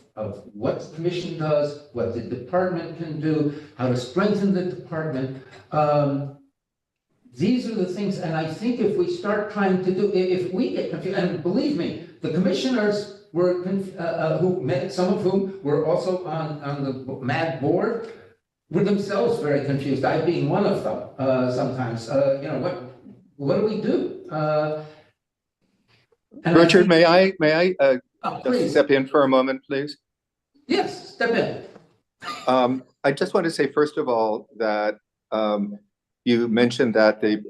[SPEAKER 12] what the commission does, what the department can do, how to strengthen the department. These are the things, and I think if we start trying to do, if we get confused, and believe me, the commissioners were, some of whom were also on the MAD board, were themselves very confused, I being one of them, sometimes, what do we do?
[SPEAKER 5] Richard, may I just
[SPEAKER 12] please.
[SPEAKER 5] step in for a moment, please?
[SPEAKER 12] Yes, step in.
[SPEAKER 5] I just want to say, first of all, that you mentioned that the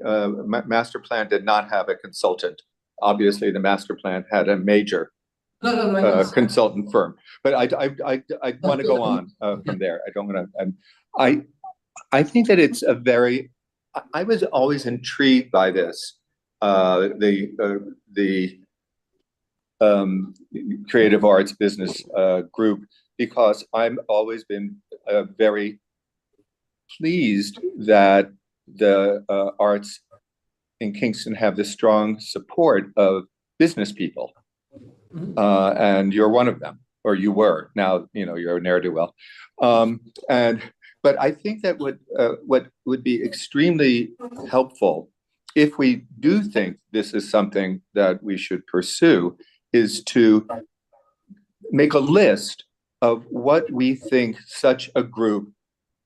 [SPEAKER 5] master plan did not have a consultant. Obviously, the master plan had a major consultant firm. But I want to go on from there. I don't want to. I think that it's a very. I was always intrigued by this. The creative arts business group, because I've always been very pleased that the arts in Kingston have the strong support of business people. And you're one of them, or you were. Now, you're a ne'er-do-well. But I think that what would be extremely helpful, if we do think this is something that we should pursue, is to make a list of what we think such a group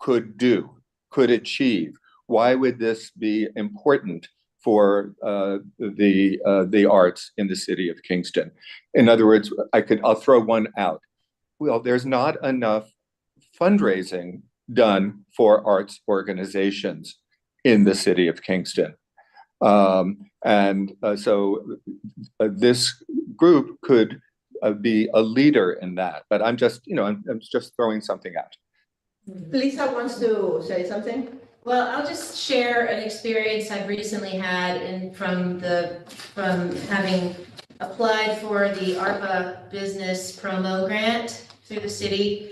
[SPEAKER 5] could do, could achieve. Why would this be important for the arts in the city of Kingston? In other words, I'll throw one out. Well, there's not enough fundraising done for arts organizations in the city of Kingston. So this group could be a leader in that, but I'm just throwing something out.
[SPEAKER 1] Lisa wants to say something.
[SPEAKER 8] Well, I'll just share an experience I've recently had from having applied for the ARPA business promo grant through the city,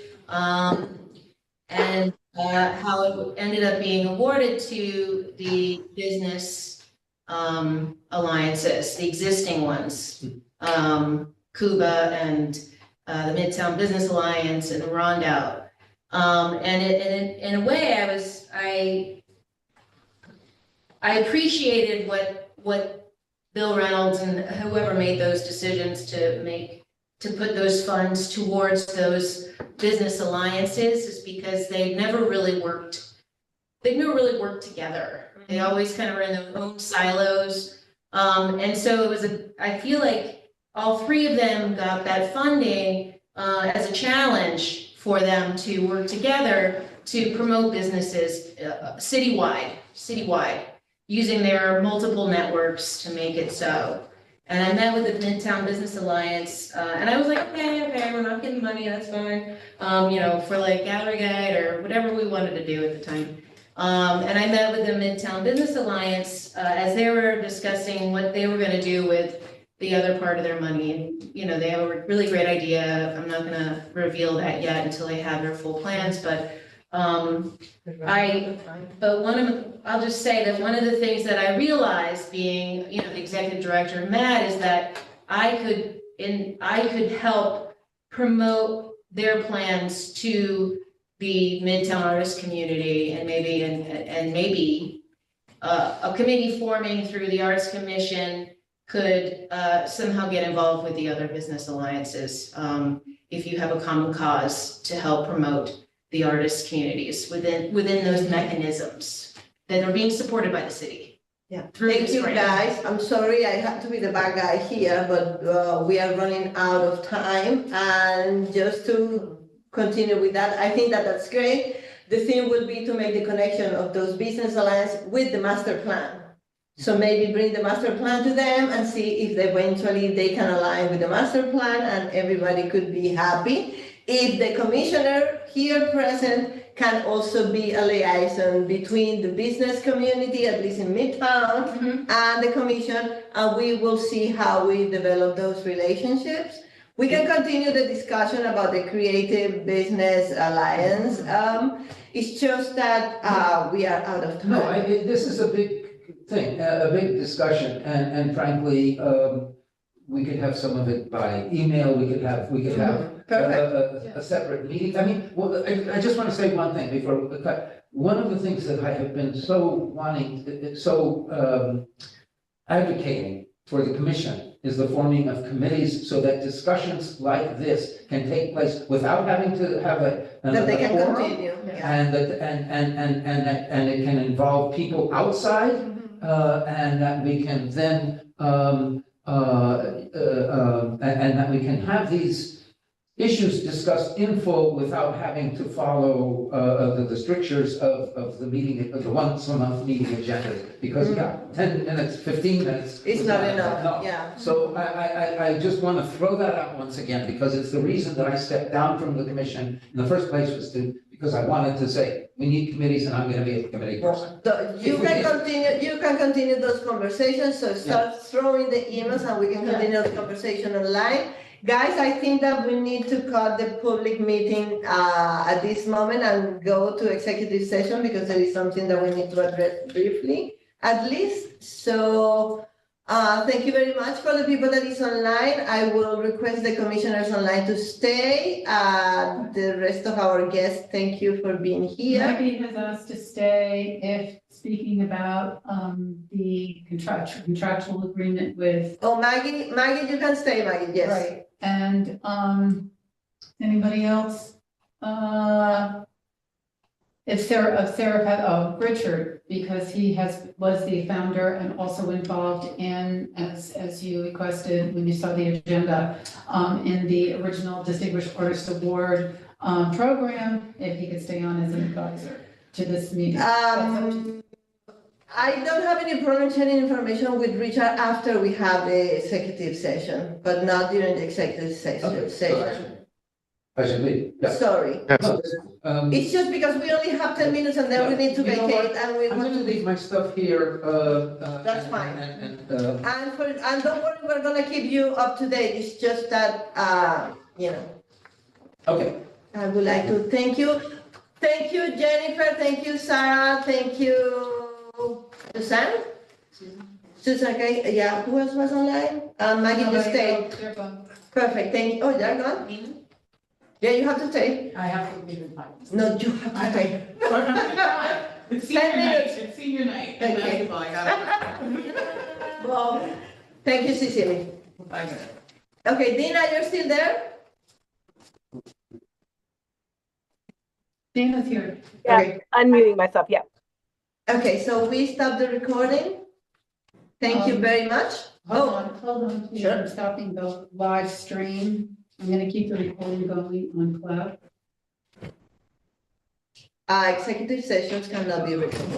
[SPEAKER 8] and how it ended up being awarded to the business alliances, the existing ones, Cuba and the Midtown Business Alliance and the Rondout. And in a way, I appreciated what Bill Reynolds and whoever made those decisions to put those funds towards those business alliances, is because they never really worked together. They always kind of were in their own silos. And so I feel like all three of them got that funding as a challenge for them to work together to promote businesses citywide, using their multiple networks to make it so. And I met with the Midtown Business Alliance, and I was like, okay, we're not getting money, that's fine. For like Gallery Guide or whatever we wanted to do at the time. And I met with the Midtown Business Alliance as they were discussing what they were gonna do with the other part of their money. And, they have a really great idea. I'm not gonna reveal that yet until they have their full plans, but I'll just say that one of the things that I realized being, the executive director of MAD is that I could help promote their plans to the Midtown artist community, and maybe a committee forming through the Arts Commission could somehow get involved with the other business alliances, if you have a common cause to help promote the artist communities within those mechanisms that are being supported by the city.
[SPEAKER 1] Yeah,
[SPEAKER 8] Through
[SPEAKER 1] thank
[SPEAKER 8] this
[SPEAKER 1] you
[SPEAKER 8] grant.
[SPEAKER 1] guys. I'm sorry I have to be the bad guy here, but we are running out of time. And just to continue with that, I think that's great. The thing would be to make the connection of those business alliances with the master plan. So maybe bring the master plan to them and see if eventually they can align with the master plan and everybody could be happy. If the commissioner here present can also be a liaison between the business community, at least in Midtown, and the commission, and we will see how we develop those relationships. We can continue the discussion about the Creative Business Alliance. It's just that we are out of time.
[SPEAKER 12] No, this is a big thing, a big discussion, and frankly, we could have some of it by email, we could have
[SPEAKER 1] Perfect.
[SPEAKER 12] a separate meeting. I mean, well, I just want to say one thing before we cut. One of the things that I have been advocating for the commission is the forming of committees so that discussions like this can take place without having to have
[SPEAKER 1] That they can
[SPEAKER 12] forum,
[SPEAKER 1] continue. Yeah.
[SPEAKER 12] and it can involve people outside, and that we can then and that we can have these issues discussed in full without having to follow the strictures of the meeting, of the once a month meeting agenda. Because 10 minutes, 15 minutes.
[SPEAKER 1] It's
[SPEAKER 12] is
[SPEAKER 1] not enough, yeah.
[SPEAKER 12] So I just want to throw that out once again, because it's the reason that I stepped down from the commission in the first place, was because I wanted to say, we need committees and I'm going to be a committee person.
[SPEAKER 1] So you can continue those conversations, so start throwing the emails and we can continue the conversation online. Guys, I think that we need to cut the public meeting at this moment and go to executive session, because there is something that we need to address briefly, at least. So thank you very much for the people that is online. I will request the commissioners online to stay. The rest of our guests, thank you for being here.
[SPEAKER 2] Maggie has asked to stay if speaking about the contractual agreement with.
[SPEAKER 1] Oh, Maggie, you can stay, Maggie, yes.
[SPEAKER 2] Right, and anybody else? It's Sarah, Richard, because he was the founder and also involved in, as you requested when you saw the agenda, in the original Distinguished Artist Award program, if he could stay on as an advisor to this meeting.
[SPEAKER 1] I don't have any problem sharing information with Richard after we have the executive session, but not during the executive session.
[SPEAKER 12] I should leave. Yeah.
[SPEAKER 1] Sorry.
[SPEAKER 12] No,
[SPEAKER 1] It's just because we only have 10 minutes and then we need to
[SPEAKER 12] You know
[SPEAKER 1] vacate
[SPEAKER 12] what?
[SPEAKER 1] and we
[SPEAKER 12] I'm
[SPEAKER 1] want
[SPEAKER 12] gonna
[SPEAKER 1] to
[SPEAKER 12] leave
[SPEAKER 1] leave.
[SPEAKER 12] my stuff here,
[SPEAKER 1] That's fine.
[SPEAKER 12] And
[SPEAKER 1] And don't worry, we're gonna keep you up to date. It's just that,
[SPEAKER 12] okay.
[SPEAKER 1] I would like to thank you. Thank you, Jennifer. Thank you, Sarah. Thank you, Susan. Susan, okay, yeah, who else was online? Maggie, you stayed.
[SPEAKER 2] They're gone.
[SPEAKER 1] Perfect, thank you. Oh, they're gone? Yeah, you have to stay.
[SPEAKER 9] I have to leave in 5 minutes.
[SPEAKER 1] No, you have to stay.
[SPEAKER 9] It's senior
[SPEAKER 1] 10
[SPEAKER 9] night,
[SPEAKER 1] minutes.
[SPEAKER 9] it's senior night. in
[SPEAKER 1] Okay.
[SPEAKER 9] basketball, I gotta.
[SPEAKER 1] Well, thank you, Cecily.
[SPEAKER 9] 5 minutes.
[SPEAKER 1] Okay, Dina, you're still there?
[SPEAKER 2] Dana's here.
[SPEAKER 10] Yeah,
[SPEAKER 1] Okay.
[SPEAKER 10] unmuting myself, yeah.
[SPEAKER 1] Okay, so we stop the recording. Thank you very much.
[SPEAKER 2] Hold
[SPEAKER 1] Oh,
[SPEAKER 2] on, please.
[SPEAKER 1] Sure.
[SPEAKER 2] I'm stopping the live stream. I'm gonna keep the recording going on cloud.
[SPEAKER 1] executive sessions cannot be recorded.